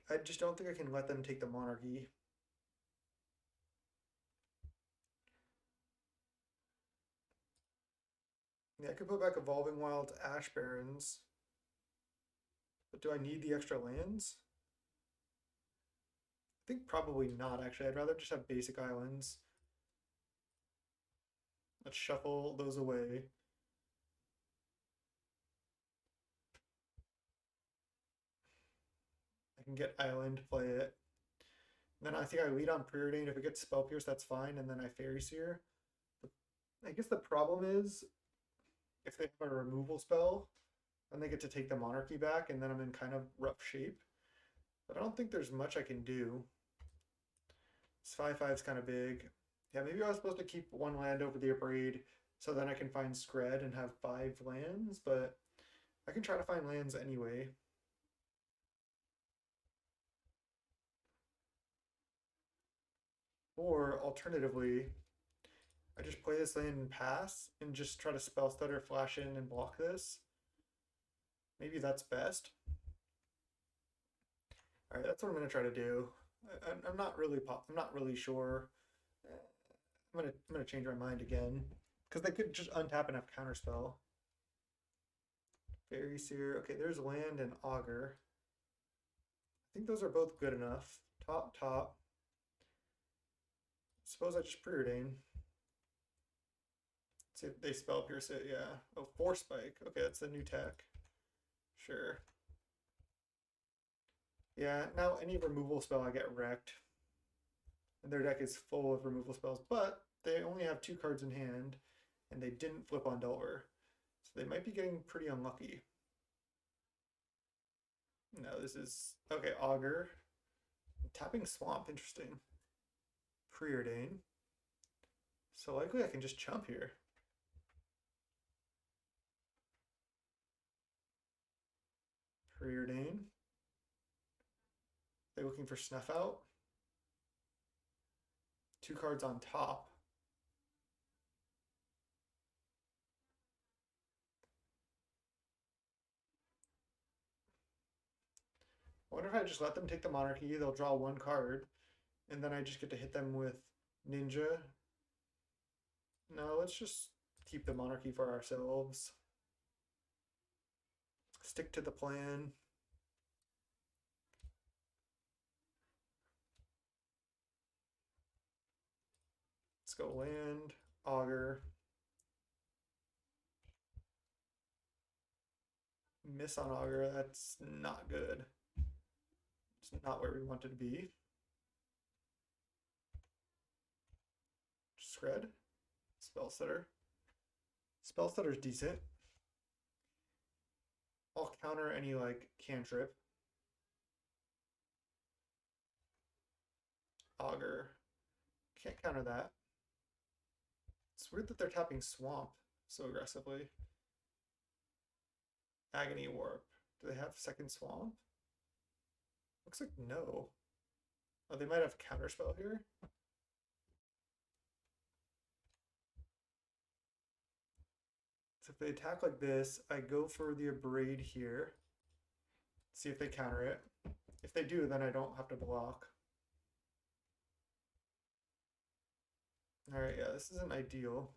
I just don't think I can let them take the Monarchy. Yeah, I could put back Evolving Wilds, Ash Barrens. But do I need the extra lands? I think probably not, actually. I'd rather just have basic islands. Let's shuffle those away. I can get island, play it. And then I think I lead on Preordain. If it gets Spell Pierce, that's fine. And then I Faerie Seer. I guess the problem is if they have a removal spell, then they get to take the Monarchy back, and then I'm in kind of rough shape. But I don't think there's much I can do. This 5/5 is kind of big. Yeah, maybe I was supposed to keep one land over the Abrade so then I can find Skred and have 5 lands, but I can try to find lands anyway. Or alternatively, I just play this land and pass and just try to Spellstutter, flash in, and block this. Maybe that's best. All right, that's what I'm gonna try to do. I'm not really sure. I'm gonna change my mind again because they could just untap and have counterspell. Faerie Seer. Okay, there's land and Augur. I think those are both good enough. Top. Suppose I just Preordain. See if they Spell Pierce it. Yeah. Oh, Force Spike. Okay, that's the new tech. Sure. Yeah, now any removal spell I get wrecked. And their deck is full of removal spells, but they only have 2 cards in hand, and they didn't flip on Delver. So they might be getting pretty unlucky. No, this is... Okay, Augur. Tapping Swamp, interesting. Preordain. So likely I can just chump here. Preordain. They're looking for Snuff Out. 2 cards on top. I wonder if I just let them take the Monarchy, they'll draw 1 card, and then I just get to hit them with Ninja. No, let's just keep the Monarchy for ourselves. Stick to the plan. Let's go land, Augur. Miss on Augur, that's not good. It's not where we want it to be. Skred. Spellstutter. Spellstutter's decent. I'll counter any like cantrip. Augur. Can't counter that. It's weird that they're tapping Swamp so aggressively. Agony Warp. Do they have second Swamp? Looks like no. Oh, they might have Counterspell here. So if they attack like this, I go for the Abrade here. See if they counter it. If they do, then I don't have to block. Alright, yeah, this isn't ideal.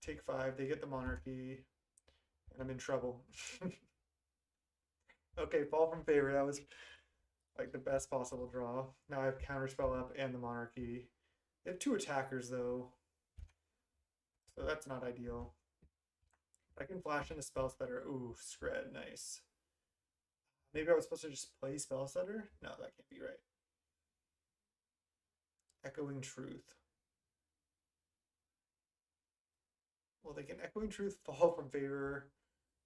Take 5, they get the monarchy, and I'm in trouble. Okay, fall from favor. That was like the best possible draw. Now I have counterspell up and the monarchy. They have 2 attackers though, so that's not ideal. I can flash into Spellstutter. Ooh, Skred, nice. Maybe I was supposed to just play Spellstutter? No, that can't be right. Echoing Truth. Well, they can Echoing Truth, fall from favor,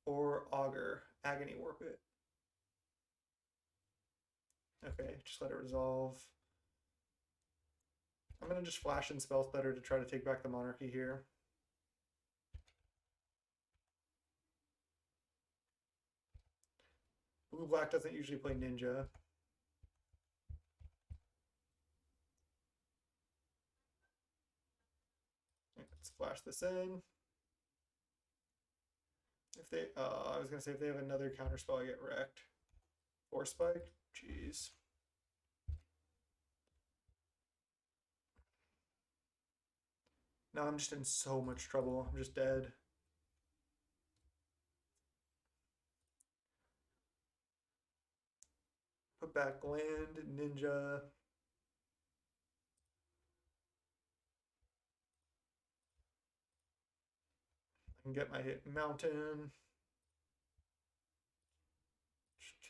or Augur, Agony Warp it. Okay, just let it resolve. I'm going to just flash in Spellstutter to try to take back the monarchy here. Blue-black doesn't usually play ninja. Let's flash this in. If they, I was going to say if they have another counterspell, I get wrecked. Force Spike? Jeez. Now I'm just in so much trouble. I'm just dead. Put back land, ninja. I can get my hit mountain.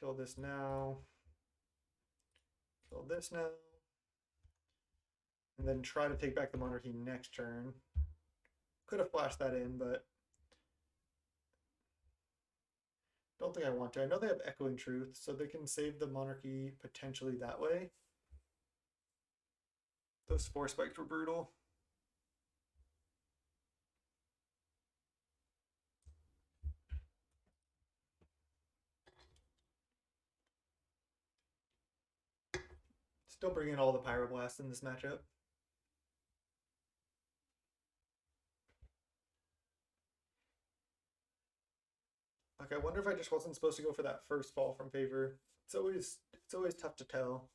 Kill this now. Kill this now. And then try to take back the monarchy next turn. Could have flashed that in, but don't think I want to. I know they have Echoing Truth, so they can save the monarchy potentially that way. Those 4 spikes were brutal. Still bringing all the Pyroblast in this matchup. Like, I wonder if I just wasn't supposed to go for that first fall from favor. It's always tough to tell.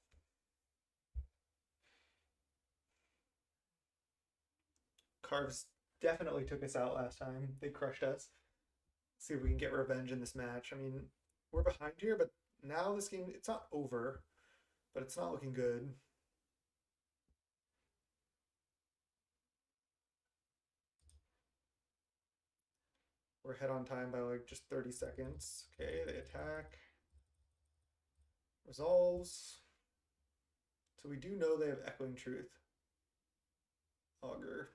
Carves definitely took us out last time. They crushed us. Let's see if we can get revenge in this match. I mean, we're behind here, but now this game, it's not over, but it's not looking good. We're ahead on time by like just 30 seconds. Okay, they attack. Resolves. So we do know they have Echoing Truth. Augur.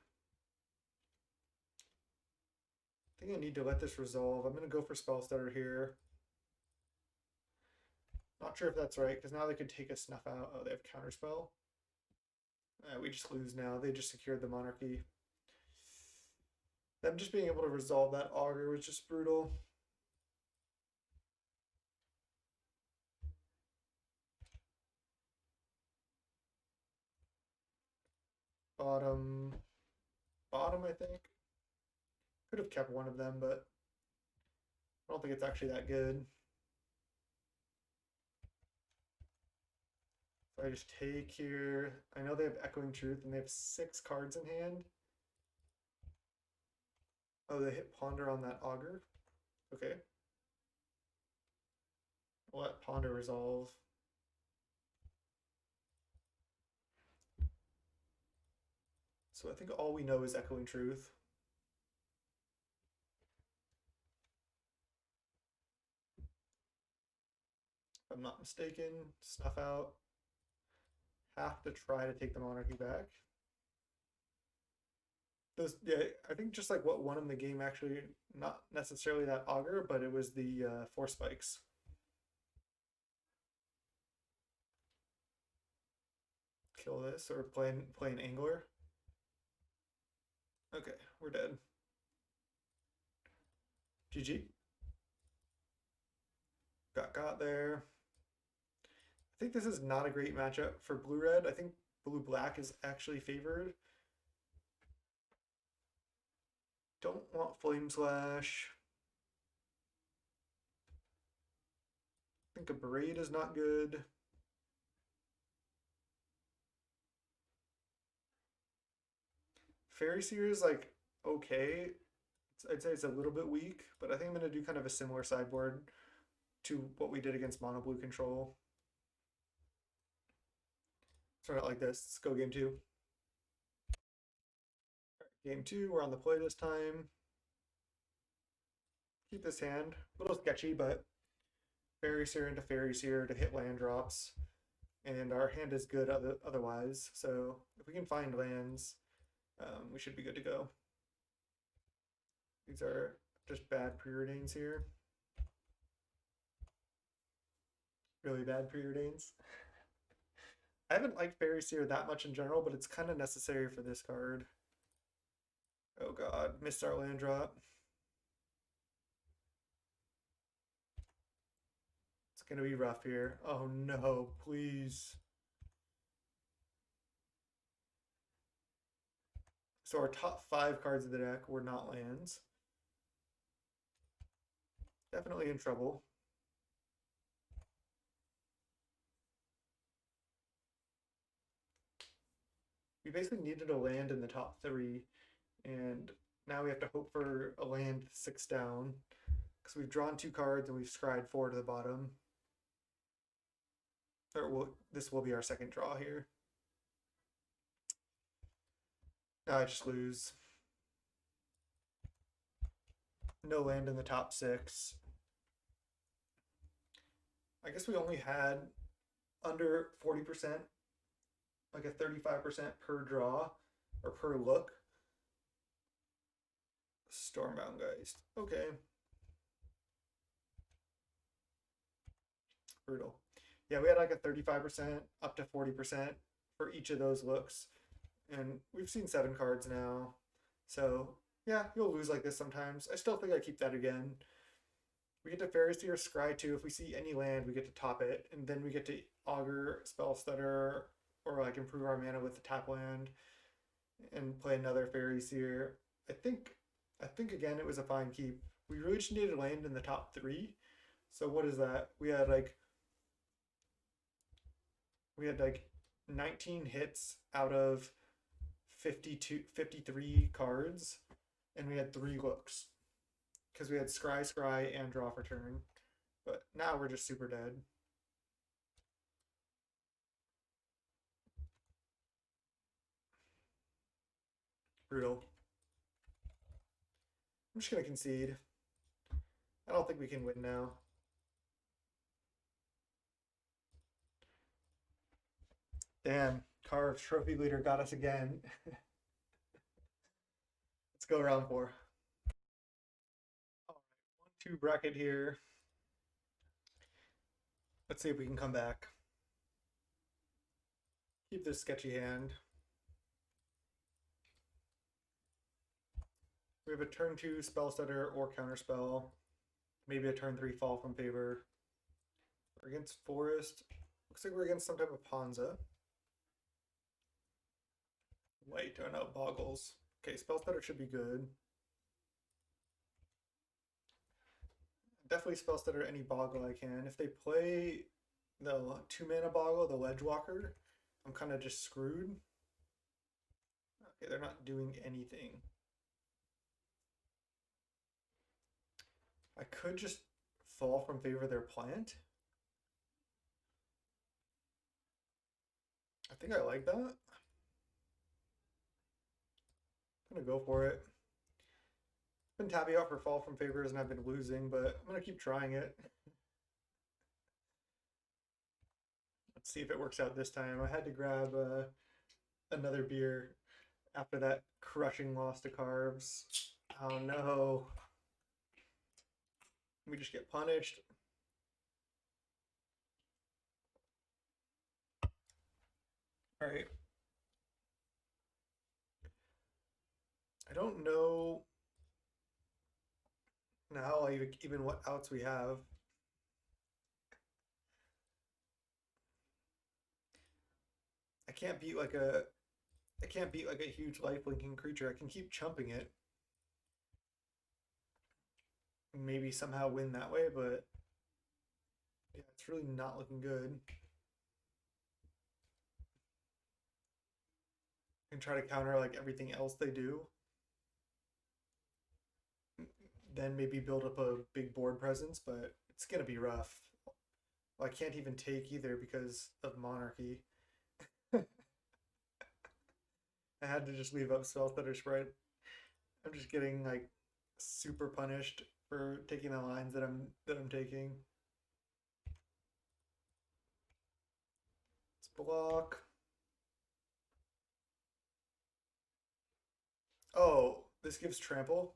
I think I need to let this resolve. I'm going to go for Spellstutter here. Not sure if that's right, because now they could take a Snuff out. Oh, they have Counterspell. We just lose now. They just secured the monarchy. Them just being able to resolve that Augur was just brutal. Bottom, I think. Could have kept one of them, but I don't think it's actually that good. So I just take here. I know they have Echoing Truth and they have 6 cards in hand. Oh, they hit Ponder on that Augur. Okay. We'll let Ponder resolve. So I think all we know is Echoing Truth. If I'm not mistaken, Snuff out. Have to try to take the monarchy back. Those, yeah, I think just like what won him the game, actually, not necessarily that Augur, but it was the 4 spikes. Kill this or play an angler. Okay, we're dead. GG. Got there. I think this is not a great matchup for blue-red. I think blue-black is actually favored. Don't want Flame Slash. I think Abrade is not good. Faerie Seer is like okay. I'd say it's a little bit weak, but I think I'm going to do kind of a similar sideboard to what we did against Mono Blue Control. Start out like this. Let's go game two. Game two, we're on the play this time. Keep this hand. A little sketchy, but Faerie Seer into Faerie Seer to hit land drops. And our hand is good otherwise. So if we can find lands, we should be good to go. These are just bad Preordains here. Really bad Preordains. I haven't liked Faerie Seer that much in general, but it's kind of necessary for this card. Oh god, missed our land drop. It's gonna be rough here. Oh no, please. So our top 5 cards of the deck were not lands. Definitely in trouble. We basically needed a land in the top 3, and now we have to hope for a land 6 down, because we've drawn 2 cards and we've scryed 4 to the bottom. This will be our second draw here. Now I just lose. No land in the top 6. I guess we only had under 40%, like a 35% per draw or per look. Stormbound Geist. Okay. Brutal. Yeah, we had like a 35% up to 40% for each of those looks. And we've seen 7 cards now. So yeah, you'll lose like this sometimes. I still think I keep that again. We get to Faerie Seer, Scry 2. If we see any land, we get to top it. And then we get to Augur, Spellstutter, or like improve our mana with the tap land and play another Faerie Seer. I think again it was a fine keep. We really just needed a land in the top 3. So what is that? We had like 19 hits out of 53 cards, and we had 3 looks because we had scry, and draw for turn. But now we're just super dead. Brutal. I'm just gonna concede. I don't think we can win now. Damn, Carved Trophy Leader got us again. Let's go round 4. All right, 1-2 bracket here. Let's see if we can come back. Keep this sketchy hand. We have a turn 2 Spellstutter or Counterspell. Maybe a turn 3 Fall from Favor. We're against Forest. Looks like we're against some type of Ponza. Wait, oh no, Boggles. Okay, Spellstutter should be good. Definitely Spellstutter any Boggle I can. If they play the 2-mana Boggle, the Ledge Walker, I'm kind of just screwed. Okay, they're not doing anything. I could just Fall from Favor their plant. I think I like that. I'm gonna go for it. Been tapping out for Fall from Favors and I've been losing, but I'm gonna keep trying it. Let's see if it works out this time. I had to grab another beer after that crushing loss to Carves. Oh no. We just get punished. All right. I don't know now even what outs we have. I can't beat like a huge life linking creature. I can keep chumping it. maybe somehow win that way, but yeah, it's really not looking good. And try to counter like everything else they do. Then maybe build up a big board presence, but it's gonna be rough. Well, I can't even take either because of Monarchy. I had to just leave up Spellstutter Sprite. I'm just getting like super punished for taking the lines that I'm taking. Let's block. Oh, this gives trample.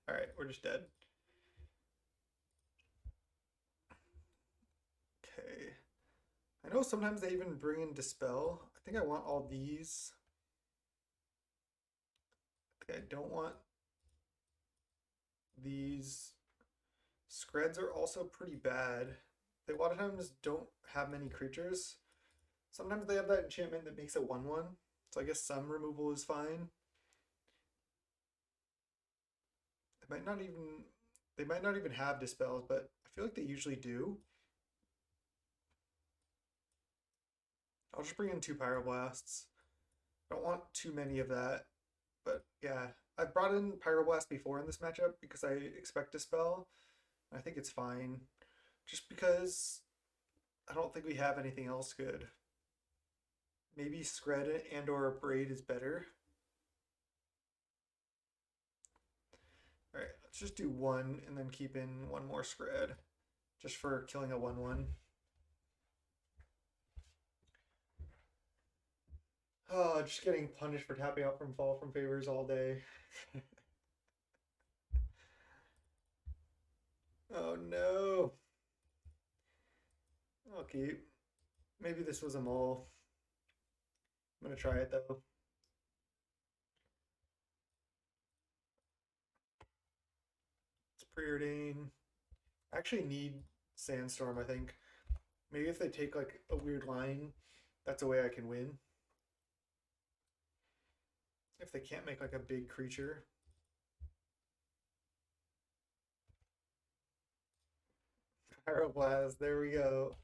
All right, we're just dead. Okay. I know sometimes they even bring in Dispel. I think I want all these. I don't want these. Skreds are also pretty bad. They a lot of times don't have many creatures. Sometimes they have that enchantment that makes it 1/1. So I guess some removal is fine. They might not even have Dispels, but I feel like they usually do. I'll just bring in 2 Pyroblasts. I don't want too many of that. But yeah, I've brought in Pyroblast before in this matchup because I expect Dispel. I think it's fine. Just because I don't think we have anything else good. Maybe Skred and or Abrade is better. Alright, let's just do 1 and then keep in 1 more Skred. Just for killing a 1/1. Oh, just getting punished for tapping out from Fall from Favors all day. Oh no. Okay. Maybe this was a mole. I'm gonna try it though. It's Preordain. I actually need Sandstorm, I think. Maybe if they take like a weird line, that's a way I can win. If they can't make like a big creature. Pyroblast, there we go.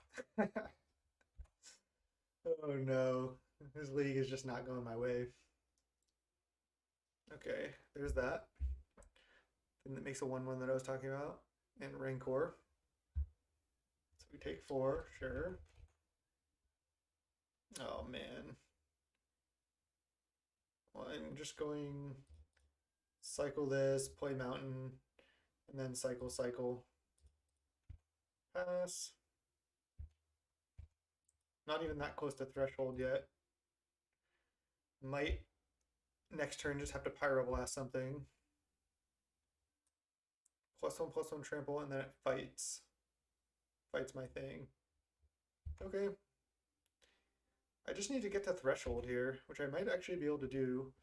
Oh no, this league is just not going my way. Okay, there's that. Thing that makes a 1/1 that I was talking about. And Rancor. So we take 4, sure. Oh man. Well, I'm just going cycle this, play mountain, and then cycle. Pass. Not even that close to threshold yet. Might next turn just have to Pyroblast something. +1/+1 trample, and then it fights. Fights my thing. Okay. I just need to get to threshold here, which I might actually be able to do.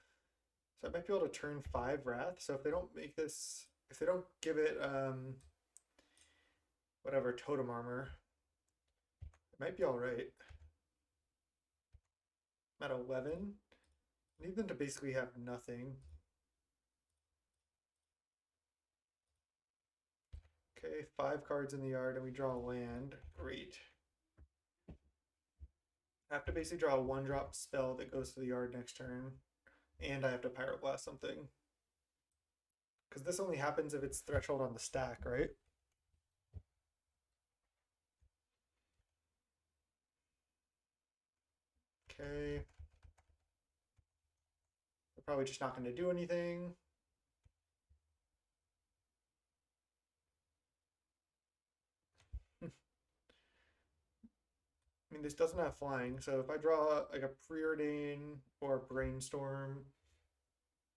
So I might be able to turn 5 Wrath. So if they don't make this, if they don't give it whatever, totem armor, it might be alright. I'm at 11. I need them to basically have nothing. Okay, 5 cards in the yard and we draw a land. Great. I have to basically draw a 1-drop spell that goes to the yard next turn. And I have to Pyroblast something. Because this only happens if it's threshold on the stack, right? Okay. They're probably just not going to do anything. I mean, this doesn't have flying, so if I draw like a Preordain or a Brainstorm,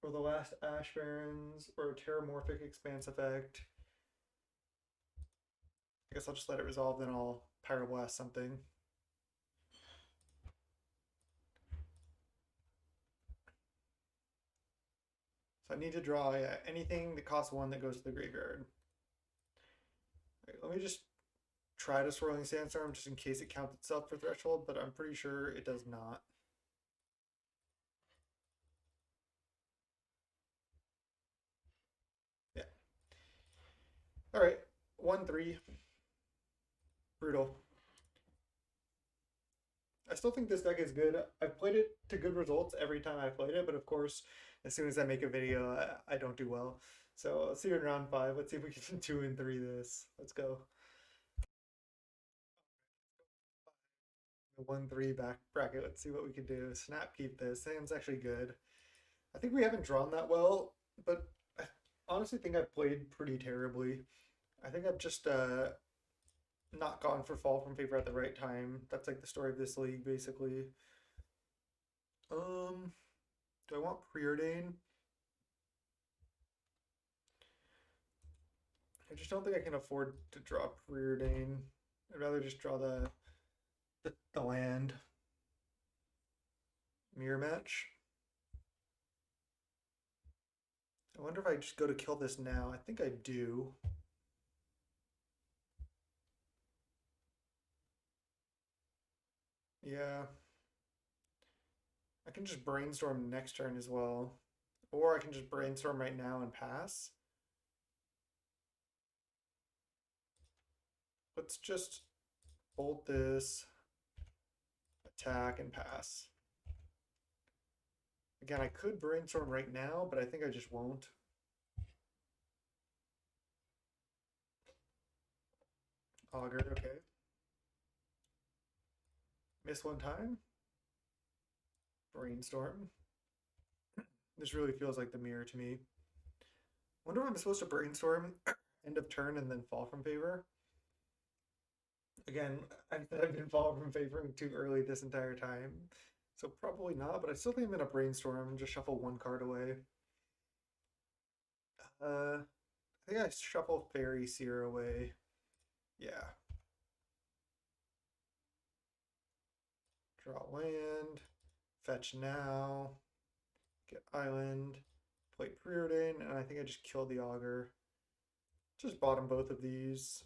or the last Ash Barrens, or a Terramorphic Expanse effect, I guess I'll just let it resolve, then I'll Pyroblast something. So I need to draw anything that costs 1 that goes to the graveyard. Right, let me just try to Swirling Sandstorm just in case it counts itself for threshold, but I'm pretty sure it does not. Yeah, Alright, 1-3. Brutal. I still think this deck is good. I've played it to good results every time I've played it, but of course, as soon as I make a video, I don't do well. So let's see you in round 5. Let's see if we can 2 and 3 this. Let's go. 1-3 back bracket. Let's see what we can do. Snap keep this. Hand's actually good. I think we haven't drawn that well, but I honestly think I've played pretty terribly. I think I've just not gone for fall from favor at the right time. That's like the story of this league, basically. Do I want Preordain? I just don't think I can afford to draw Preordain. I'd rather just draw the land. Mirror match. I wonder if I just go to kill this now. I think I do. Yeah. I can just brainstorm next turn as well. Or I can just brainstorm right now and pass. Let's just bolt this, attack, and pass. Again, I could brainstorm right now, but I think I just won't. Augur, okay. Miss one time. Brainstorm. This really feels like the mirror to me. Wonder if I'm supposed to brainstorm end of turn and then fall from favor. Again, I've been fall from favoring too early this entire time. So probably not, but I still think I'm gonna brainstorm, just shuffle one card away. I think I shuffle Fairy Seer away. Yeah. Draw land, fetch now, get island, play Preordain, and I think I just killed the Augur. Just bottom both of these.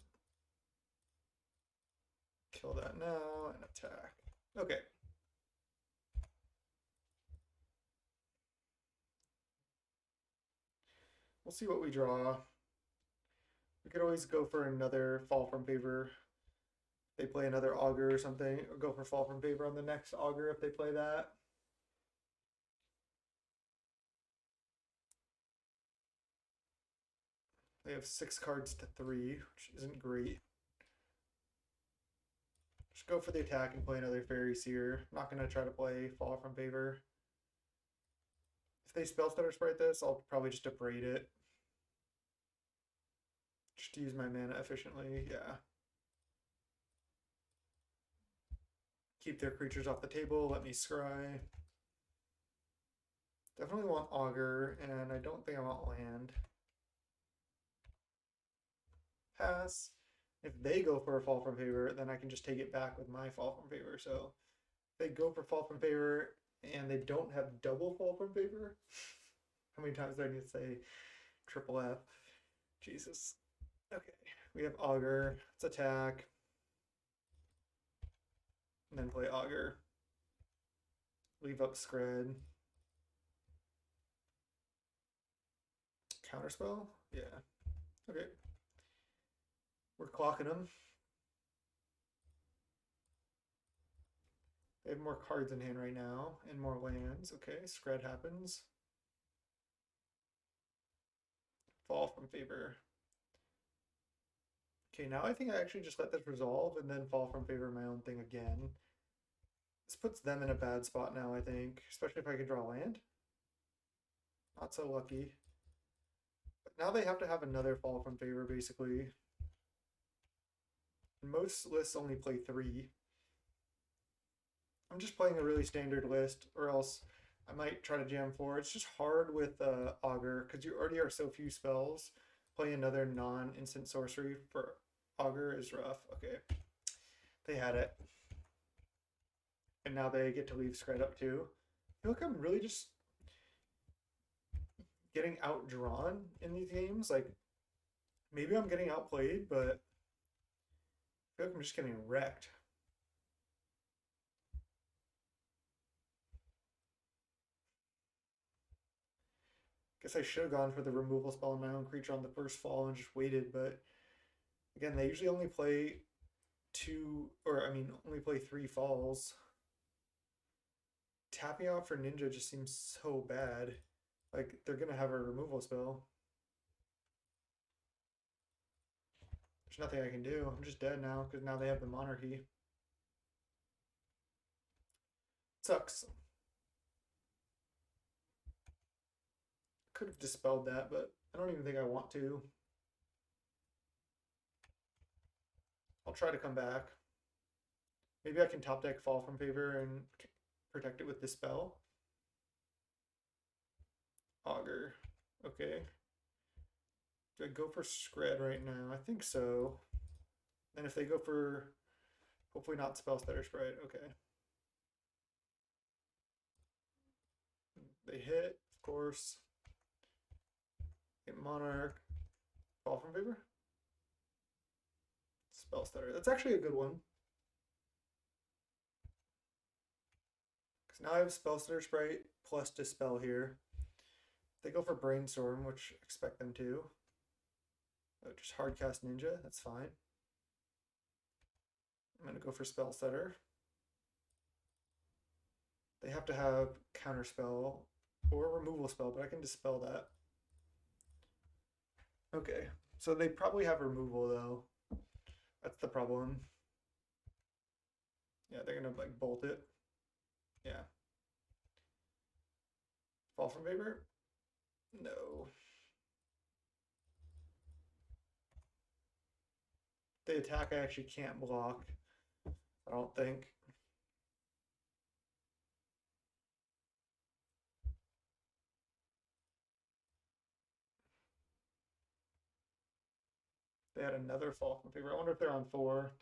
Kill that now and attack. Okay. We'll see what we draw. We could always go for another fall from favor. They play another Augur or something, or go for fall from favor on the next Augur if they play that. They have 6 cards to 3, which isn't great. Just go for the attack and play another Fairy Seer. I'm not going to try to play fall from favor. If they Spellstutter Sprite this, I'll probably just Abrade it. Just to use my mana efficiently, yeah. Keep their creatures off the table, let me scry. Definitely want Augur, and I don't think I want land. Pass. If they go for a fall from favor, then I can just take it back with my fall from favor. So if they go for fall from favor and they don't have double fall from favor, how many times do I need to say triple F? Jesus. Okay, we have Augur. Let's attack. And then play Augur. Leave up Skred. Counterspell? Yeah. Okay. We're clocking them. They have more cards in hand right now and more lands. Okay, Skred happens. Fall from favor. Okay, now I think I actually just let this resolve and then fall from favor my own thing again. This puts them in a bad spot now, I think, especially if I could draw land. Not so lucky. But now they have to have another fall from favor, basically. Most lists only play 3. I'm just playing a really standard list, or else I might try to jam 4. It's just hard with Augur, because you already are so few spells. Playing another non-instant sorcery for Augur is rough. Okay. They had it. And now they get to leave Skred up too. I feel like I'm really just getting outdrawn in these games. Like, maybe I'm getting outplayed, but I feel like I'm just getting wrecked. Guess I should have gone for the removal spell on my own creature on the first fall and just waited, but Again, they usually only play two, or I mean, only play three falls. Tapping out for Ninja just seems so bad. Like, they're gonna have a removal spell. There's nothing I can do. I'm just dead now, because now they have the Monarchy. Sucks. Could have dispelled that, but I don't even think I want to. I'll try to come back. Maybe I can top deck Fall from Favor and protect it with Dispel. Augur. Okay. Do I go for Skred right now? I think so. And if they go for, hopefully not Spellstutter Sprite, okay. They hit, of course. Hit Monarch. Fall from Favor? Spellstutter. That's actually a good one. Because now I have Spellstutter Sprite plus Dispel here. They go for Brainstorm, which I expect them to. Just hardcast Ninja, that's fine. I'm going to go for Spellstutter. They have to have Counterspell or Removal Spell, but I can Dispel that. Okay, so they probably have Removal though. That's the problem. Yeah, they're going to like bolt it. Yeah. Fall from Favor? No. The attack I actually can't block. I don't think. They had another Fall from Favor. I wonder if they're on 4.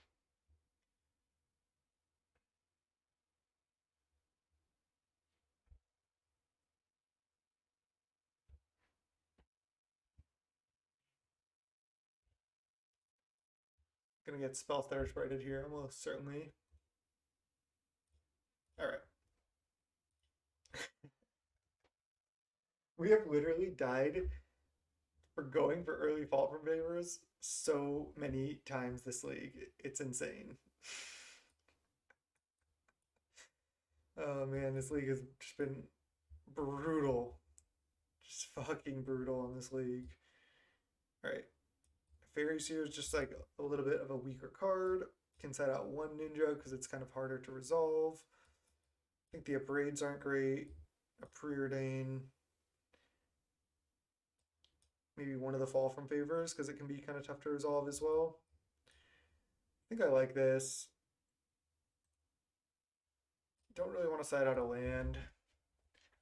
Gonna get Spellstutter Sprited here, almost certainly. Alright. We have literally died for going for early Fall from Favors so many times this league. It's insane. Oh man, this league has just been brutal. Just fucking brutal on this league. Alright. Faerie Seer is just like a little bit of a weaker card. Can set out one ninja because it's kind of harder to resolve. I think the Abrades aren't great. A Preordain. Maybe one of the Fall from Favors because it can be kind of tough to resolve as well. I think I like this. Don't really want to side out a land.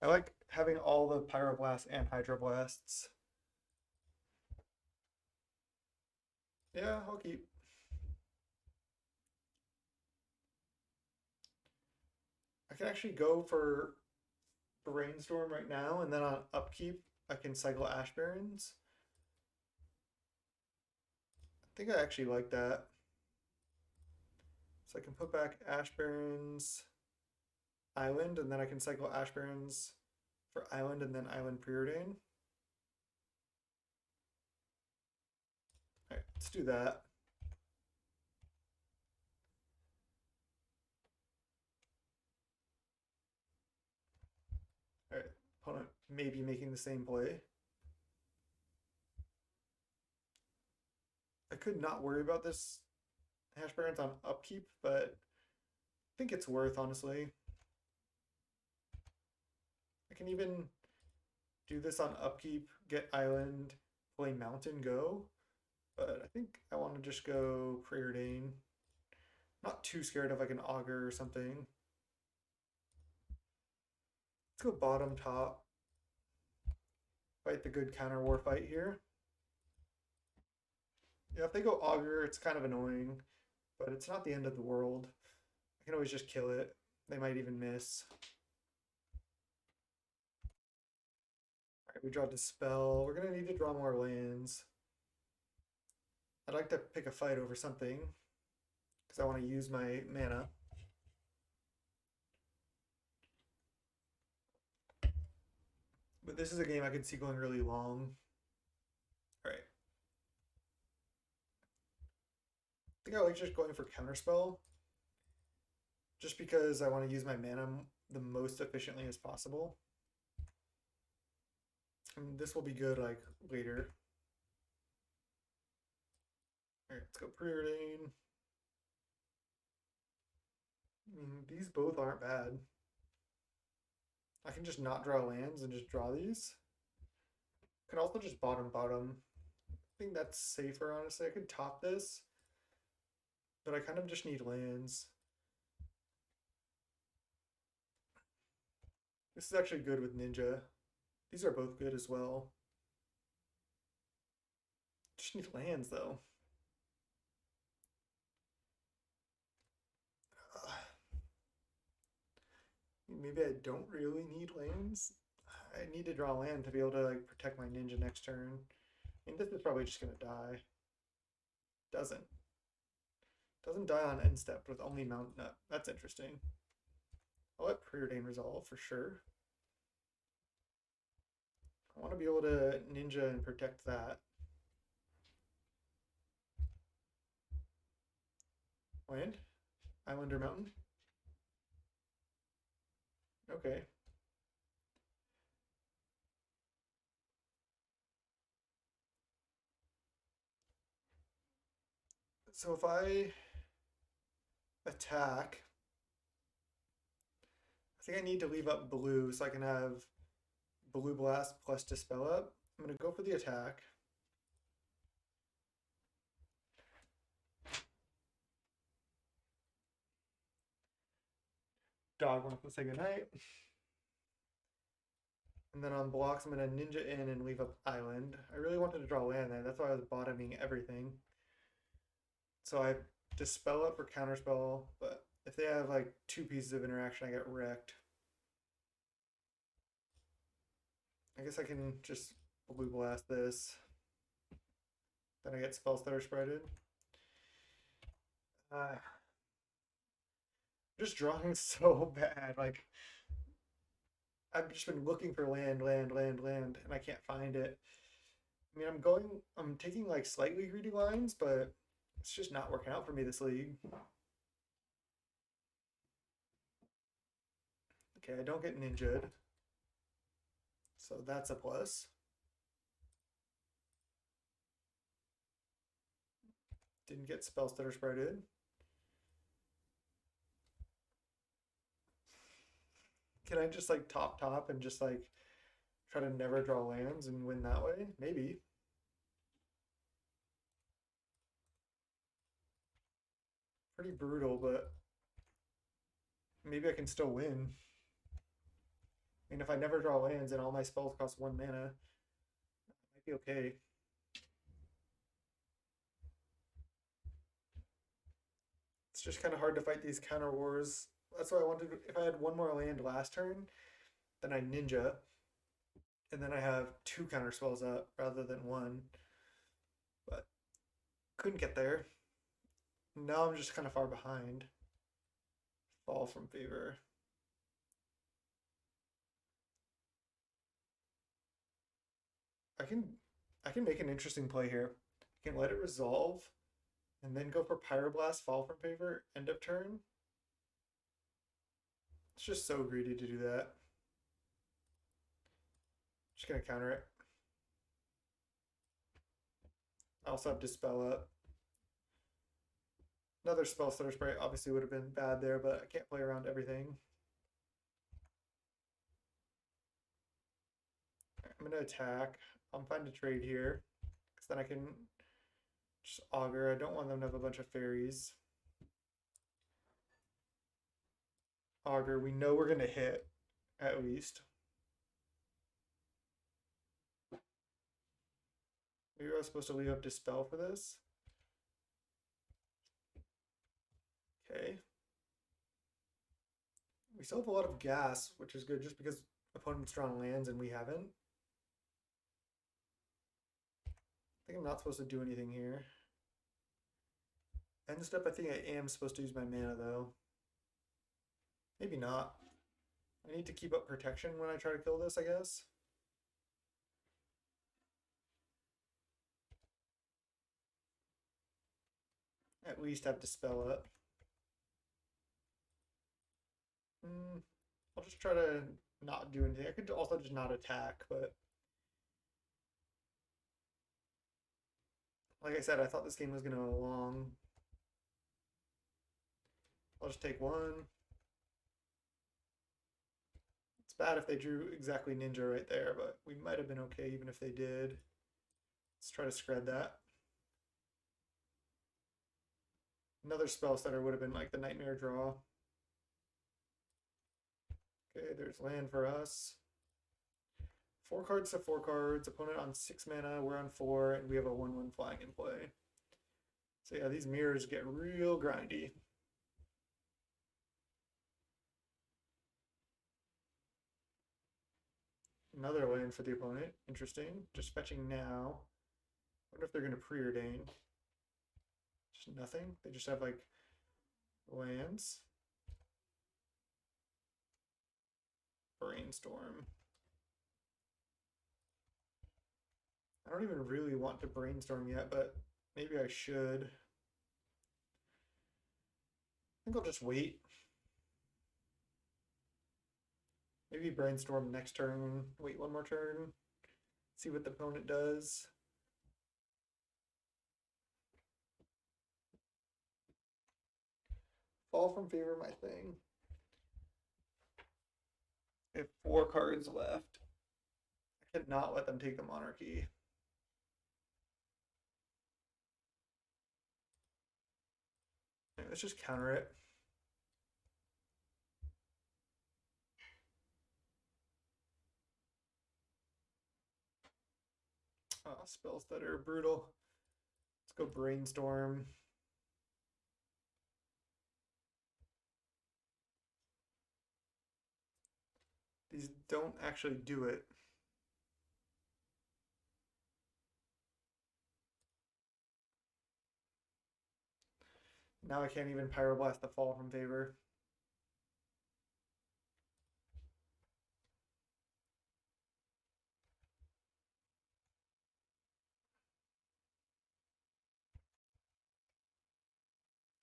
I like having all the Pyroblast and Hydroblasts. Yeah, I'll keep. I can actually go for Brainstorm right now, and then on upkeep, I can cycle Ash Barrens. I think I actually like that. So I can put back Ash Barrens, Island, and then I can cycle Ash Barrens for Island and then Island Preordain. Alright, let's do that. Alright, opponent maybe making the same play. I could not worry about this Ash Barrens on upkeep, but I think it's worth, honestly. I can even do this on upkeep, get Island, play Mountain, go. But I think I want to just go Preordain. Not too scared of like an Augur or something. Let's go bottom top. Fight the good counter war fight here. Yeah, if they go Augur, it's kind of annoying, but it's not the end of the world. I can always just kill it. They might even miss. Alright, we draw Dispel. We're gonna need to draw more lands. I'd like to pick a fight over something, because I want to use my mana. But this is a game I could see going really long. Alright. think I like just going for Counterspell, just because I want to use my mana the most efficiently as possible. And this will be good like later. Alright, let's go Preordain. These both aren't bad. I can just not draw lands and just draw these. Can also just bottom. I think that's safer, honestly. I could top this, but I kind of just need lands. This is actually good with Ninja. These are both good as well. Just need lands though. Maybe I don't really need lands. I need to draw land to be able to like protect my ninja next turn. I mean, this is probably just gonna die. Doesn't die on end step with only mountain up. That's interesting. I'll let Preordain resolve for sure. I want to be able to ninja and protect that. Land? Island or mountain? Okay. So if I attack, I think I need to leave up blue so I can have Blue Blast plus Dispel up. I'm going to go for the attack. Dog wants to say goodnight. And then on blocks, I'm going to ninja in and leave up island. I really wanted to draw land there. That's why I was bottoming everything. So I Dispel up for Counterspell, but if they have like 2 pieces of interaction, I get wrecked. I guess I can just Blue Blast this. Then I get Spellstutter Sprited. Just drawing so bad. Like, I've just been looking for land, and I can't find it. I mean, I'm taking like slightly greedy lines, but it's just not working out for me this league. Okay, I don't get ninja'd. So that's a plus. Didn't get Spellstutter Sprited. Can I just like top and just like try to never draw lands and win that way? Maybe. Pretty brutal, but maybe I can still win. I mean, if I never draw lands and all my spells cost 1 mana, it might be okay. It's just kind of hard to fight these counter wars. That's why I wanted, if I had 1 more land last turn, then I ninja, and then I have 2 counter spells up rather than 1. But couldn't get there. Now I'm just kind of far behind. Fall from favor. I can make an interesting play here. I can let it resolve and then go for Pyroblast, fall from favor, end of turn. It's just so greedy to do that. Just gonna counter it. I also have Dispel up. Another Spellstutter Sprite obviously would have been bad there, but I can't play around everything. I'm gonna attack. I'm fine to trade here, because then I can just Augur. I don't want them to have a bunch of fairies. Augur, we know we're gonna hit, at least. Maybe I was supposed to leave up Dispel for this. Okay. We still have a lot of gas, which is good just because opponents draw lands and we haven't. I think I'm not supposed to do anything here. End step, I think I am supposed to use my mana though. Maybe not. I need to keep up protection when I try to kill this, I guess. at least have Dispel up. I'll just try to not do anything. I could also just not attack, but like I said, I thought this game was going to go long. I'll just take one. It's bad if they drew exactly Ninja right there, but we might have been okay even if they did. Let's try to Skred that. Another Spellstutter would have been like the Nightmare draw. Okay, there's land for us. 4 cards to 4 cards. Opponent on 6 mana, we're on 4, and we have a 1/1 flying in play. So yeah, these mirrors get real grindy. Another land for the opponent. Interesting. Just fetching now. Wonder if they're going to Preordain. Just nothing. They just have like lands. Brainstorm. I don't even really want to Brainstorm yet, but maybe I should. I think I'll just wait. Maybe Brainstorm next turn, wait one more turn, see what the opponent does. Fall from favor, my thing. I have 4 cards left. I cannot let them take the monarchy. Okay, let's just counter it. Oh, Spellstutter, brutal. Let's go Brainstorm. These don't actually do it. Now I can't even Pyroblast the fall from favor.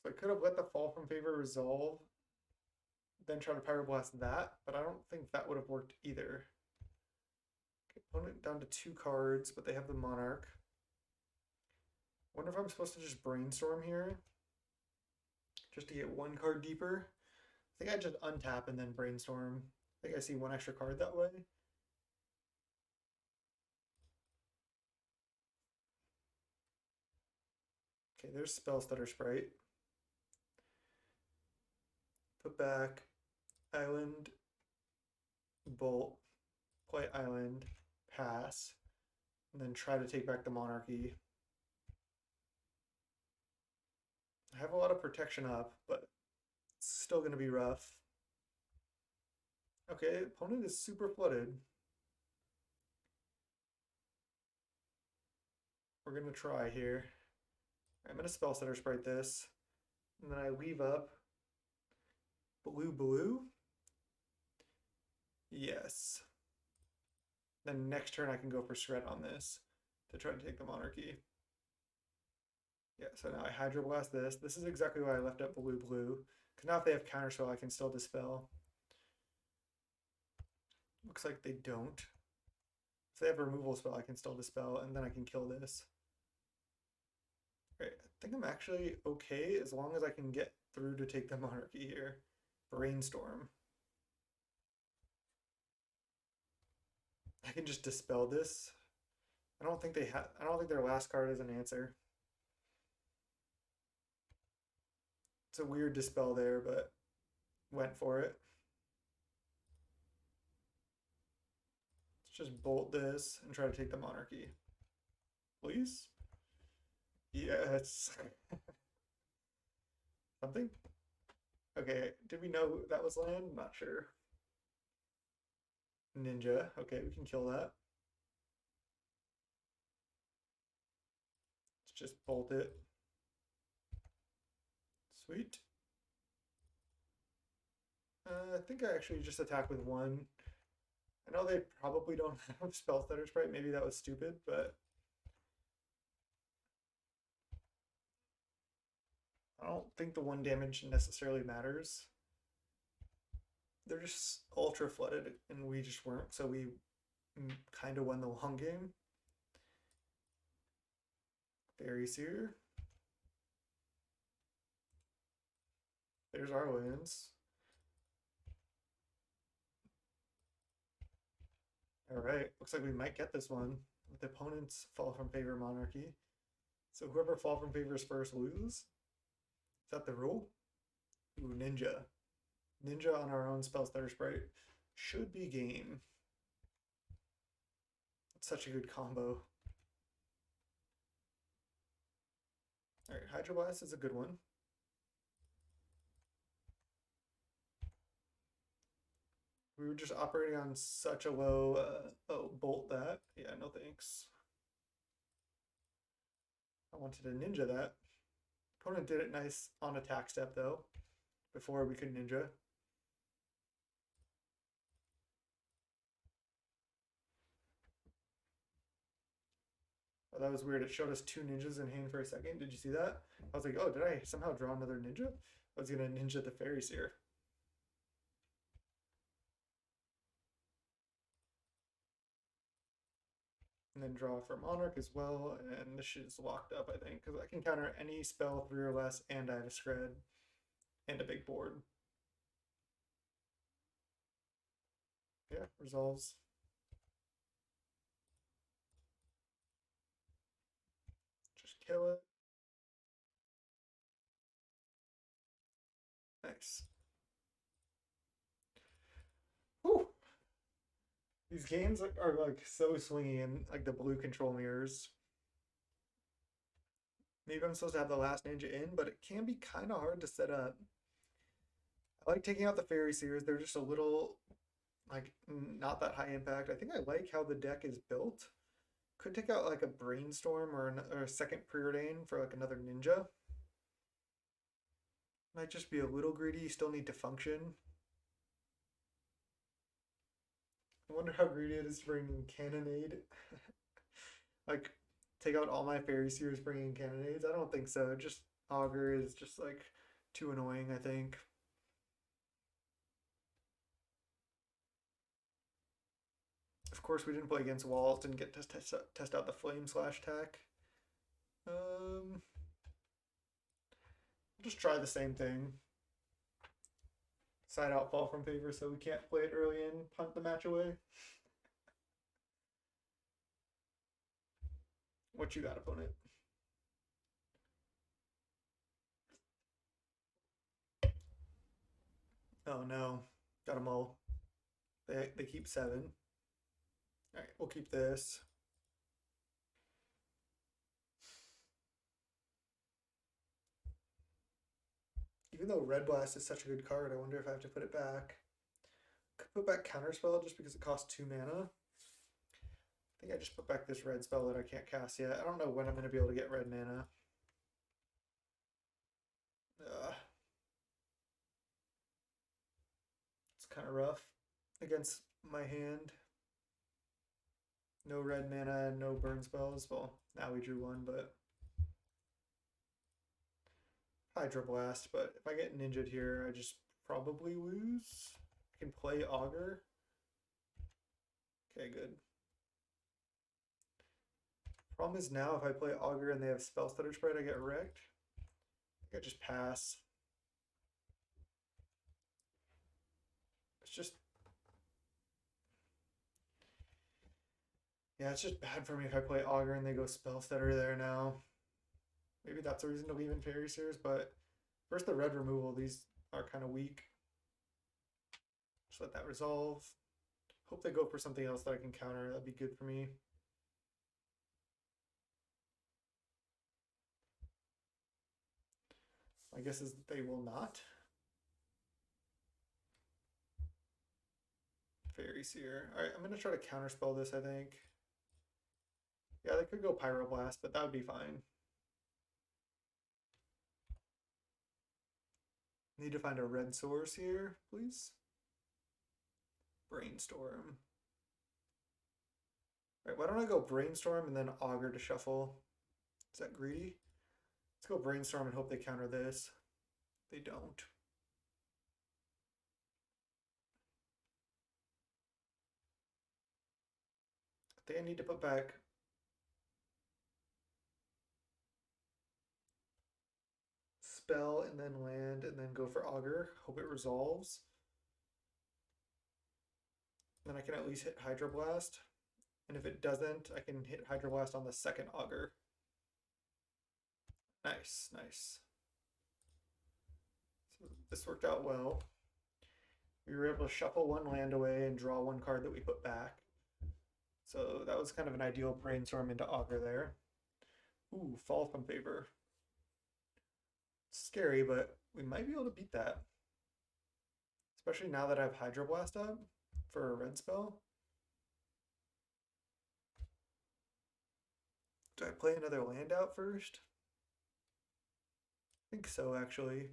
So I could have let the fall from favor resolve, then try to Pyroblast that, but I don't think that would have worked either. Okay, opponent down to 2 cards, but they have the Monarch. Wonder if I'm supposed to just Brainstorm here, just to get 1 card deeper. I think I just untap and then Brainstorm. I think I see 1 extra card that way. Okay, there's Spellstutter Sprite. Put back Island, Bolt, play Island, pass, and then try to take back the Monarchy. I have a lot of protection up, but it's still going to be rough. Okay, opponent is super flooded. We're going to try here. I'm going to Spellstutter Sprite this, and then I leave up blue. Yes. Then next turn I can go for Skred on this to try to take the Monarchy. Yeah, so now I Hydroblast this. This is exactly why I left up blue. Because now if they have Counterspell, I can still Dispel. Looks like they don't. If they have Removal Spell, I can still Dispel, and then I can kill this. Great. I think I'm actually okay as long as I can get through to take the Monarchy here. Brainstorm. I can just Dispel this. I don't think their last card is an answer. It's a weird Dispel there, but went for it. Let's just bolt this and try to take the Monarchy. Please? Yes. Something? Okay, did we know that was land? Not sure. Ninja. Okay, we can kill that. Let's just bolt it. Sweet. I think I actually just attack with 1. I know they probably don't have Spellstutter Sprite. Maybe that was stupid, but don't think the 1 damage necessarily matters. They're just ultra flooded, and we just weren't, so we kind of won the long game. Fiery Seer. There's our wins. Alright, looks like we might get this one. With the opponents fall from favor monarchy. So whoever fall from favors first lose. Is that the rule? Ooh, ninja. Ninja on our own Spellstutter Sprite. Should be game. It's such a good combo. Alright, Hydroblast is a good one. We were just operating on such a low, oh, bolt that. Yeah, no thanks. I wanted to ninja that. Opponent did it nice on attack step though, before we could ninja. Oh, that was weird. It showed us 2 ninjas in hand for a second. Did you see that? I was like, oh, did I somehow draw another ninja? I was gonna ninja the Faerie Seer. And then draw for Monarch as well, and this shit is locked up, I think, because I can counter any spell 3 or less, and I have a Skred and a big board. Yeah, resolves. Just kill it. Nice. Whew. These games are like so swingy and like the blue control mirrors. Maybe I'm supposed to have the last ninja in, but it can be kind of hard to set up. I like taking out the Faerie Seers. They're just a little like not that high impact. I think I like how the deck is built. Could take out like a Brainstorm or a second Preordain for like another ninja. Might just be a little greedy. You still need to function. I wonder how greedy it is to bring Cannonade. Like, take out all my Faerie Seers bringing Cannonades? I don't think so. Just Augur is just like too annoying, I think. Of course, we didn't play against walls, didn't get to test out the Flame Slash attack. I'll just try the same thing. Side out fall from favor so we can't play it early and punt the match away. What you got, opponent? Oh no, got them all. They keep 7. All right, we'll keep this. Even though Red Blast is such a good card, I wonder if I have to put it back. Could put back Counterspell just because it costs 2 mana. I think I just put back this red spell that I can't cast yet. I don't know when I'm going to be able to get red mana. It's kind of rough against my hand. No red mana and no burn spells. Well, now we drew one, but Hydroblast. But if I get ninja'd here, I just probably lose. I can play Augur. Okay, good. Problem is now if I play Augur and they have Spellstutter Sprite, I get wrecked. I think I just pass. It's just... yeah, it's just bad for me if I play Augur and they go Spellstutter there now. Maybe that's a reason to leave in Faerie Seers, but first the red removal, these are kind of weak. Just let that resolve. Hope they go for something else that I can counter. That'd be good for me. My guess is that they will not. Faerie Seer. Alright, I'm going to try to counterspell this, I think. Yeah, they could go Pyroblast, but that would be fine. Need to find a red source here, please. Brainstorm. Alright, why don't I go Brainstorm and then Augur to shuffle? Is that greedy? Let's go Brainstorm and hope they counter this. They don't. I think I need to put back spell and then land and then go for Augur. Hope it resolves. Then I can at least hit Hydroblast. And if it doesn't, I can hit Hydroblast on the second Augur. Nice, nice. So this worked out well. We were able to shuffle one land away and draw one card that we put back. So that was kind of an ideal brainstorm into Augur there. Ooh, fall from favor. Scary, but we might be able to beat that. Especially now that I have Hydroblast up for a red spell. Do I play another land out first? I think so, actually.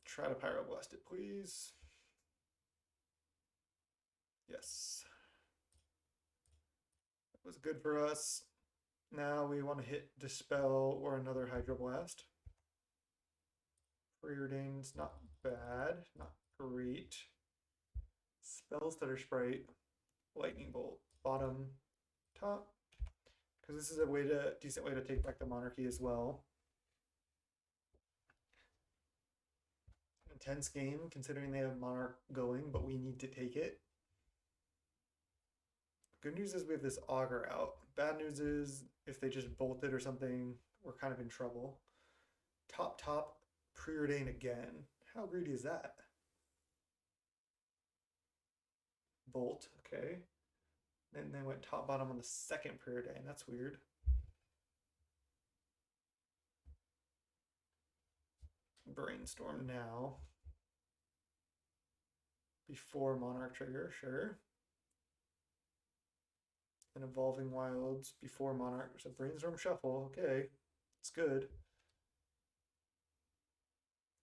Try to Pyroblast it, please. Yes. That was good for us. Now we want to hit Dispel or another Hydroblast. Preordain's not bad, not great. Spellstutter Sprite, Lightning Bolt, bottom, top. Because this is a decent way to take back the monarchy as well. Intense game considering they have Monarch going, but we need to take it. Good news is we have this Augur out. Bad news is if they just bolted or something, we're kind of in trouble. Top, Preordain again. How greedy is that? Bolt, okay. Then they went top, bottom on the second Preordain. That's weird. Brainstorm now. Before Monarch trigger, sure. And Evolving Wilds before Monarch. So Brainstorm shuffle, okay. It's good.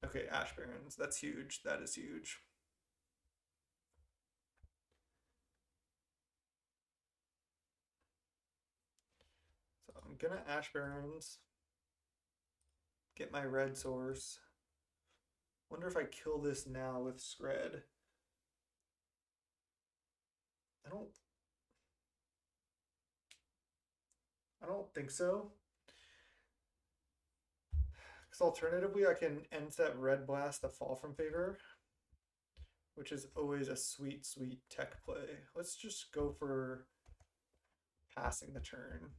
Okay, Ash Barrens. That's huge. That is huge. So I'm gonna Ash Barrens. Get my red source. Wonder if I kill this now with Skred. I don't think so. Because alternatively, I can end that red blast the fall from favor, which is always a sweet, sweet tech play. Let's just go for passing the turn.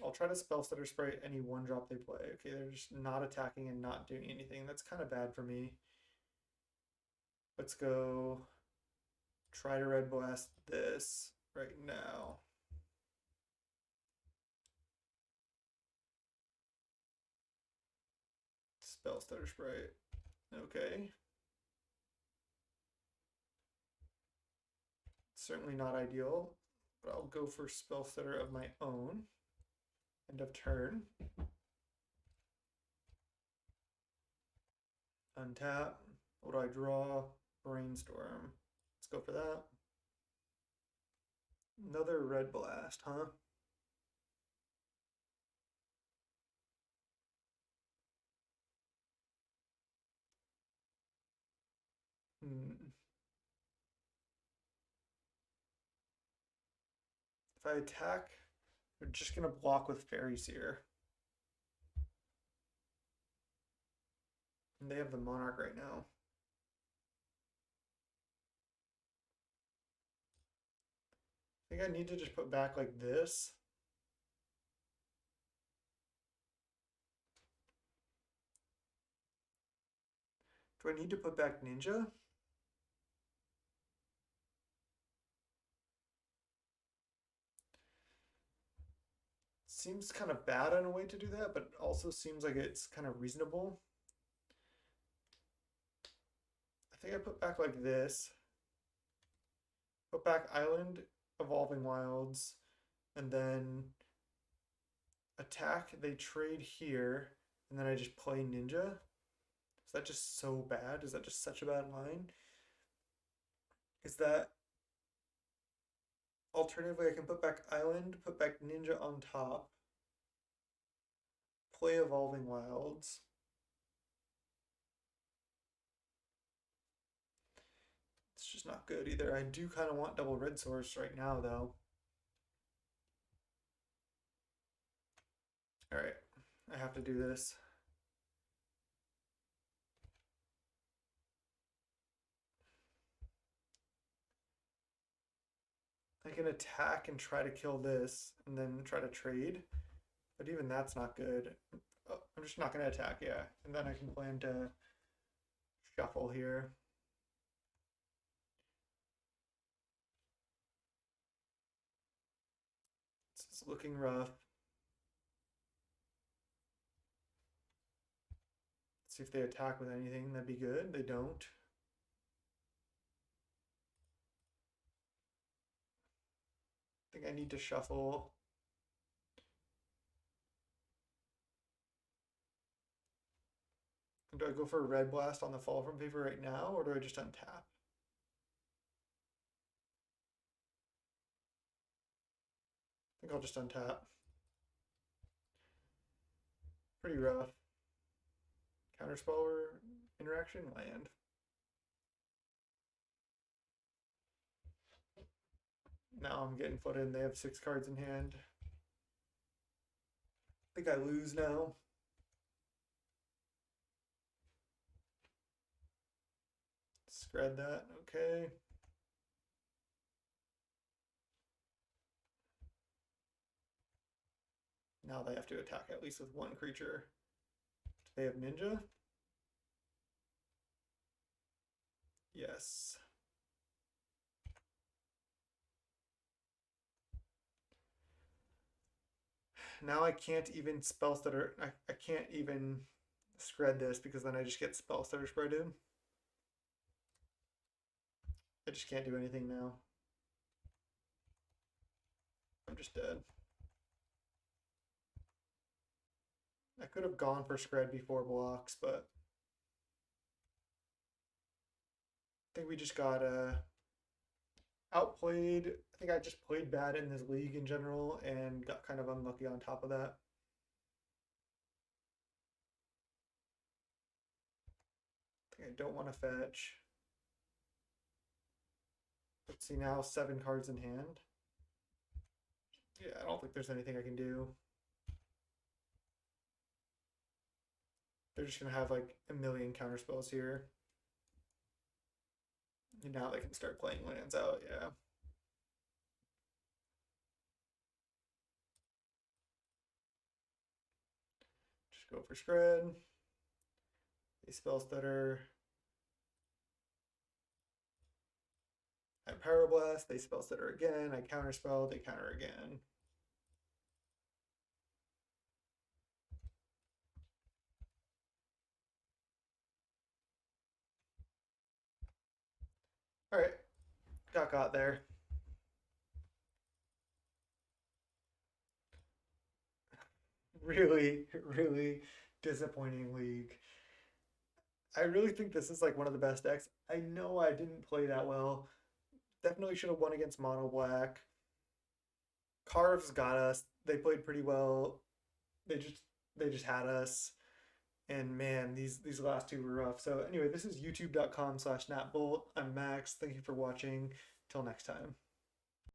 I'll try to Spellstutter Sprite any one drop they play. Okay, they're just not attacking and not doing anything. That's kind of bad for me. Let's go try to red blast this right now. Spellstutter Sprite. Okay. Certainly not ideal, but I'll go for Spellstutter of my own. End of turn. Untap. What do I draw? Brainstorm. Let's go for that. Another red blast, huh? If I attack, they're just gonna block with Faerie Seer. And they have the Monarch right now. I think I need to just put back like this. Do I need to put back Ninja? Seems kind of bad in a way to do that, but also seems like it's kind of reasonable. I think I put back like this. Put back Island, Evolving Wilds, and then attack, they trade here, and then I just play Ninja. Is that just so bad? Is that just such a bad line? Is that Alternatively, I can put back Island, put back Ninja on top, play Evolving Wilds. It's just not good either. I do kind of want double red source right now, though. Alright, I have to do this. I can attack and try to kill this, and then try to trade. But even that's not good. Oh, I'm just not going to attack, yeah. And then I can plan to shuffle here. This is looking rough. Let's see if they attack with anything. That'd be good. They don't. I think I need to shuffle. Do I go for a red blast on the fall from favor right now, or do I just untap? I think I'll just untap. Pretty rough. Counterspell or interaction? Land. Now I'm getting flooded and they have 6 cards in hand. I think I lose now. Skred that, okay. Now they have to attack at least with 1 creature. Do they have Ninja? Yes. Now I can't even Spellstutter. I can't even Skred this because then I just get Spellstutter Sprite in. I just can't do anything now. I'm just dead. I could have gone for Skred before blocks, but I think we just got outplayed. I think I just played bad in this league in general and got kind of unlucky on top of that. I think I don't want to fetch. Let's see now, 7 cards in hand. Yeah, I don't think there's anything I can do. They're just gonna have like a million counterspells here. And now they can start playing lands out, yeah. Just go for Skred. They Spellstutter. I Pyroblast, they Spellstutter again, I Counterspell, they counter again. Alright, got there. Really, really disappointing league. I really think this is like one of the best decks. I know I didn't play that well. Definitely should have won against Mono Black. Carves got us. They played pretty well. They just had us. And man, these last 2 were rough. So anyway, this is youtube.com/natbolt. I'm Max. Thank you for watching. Till next time.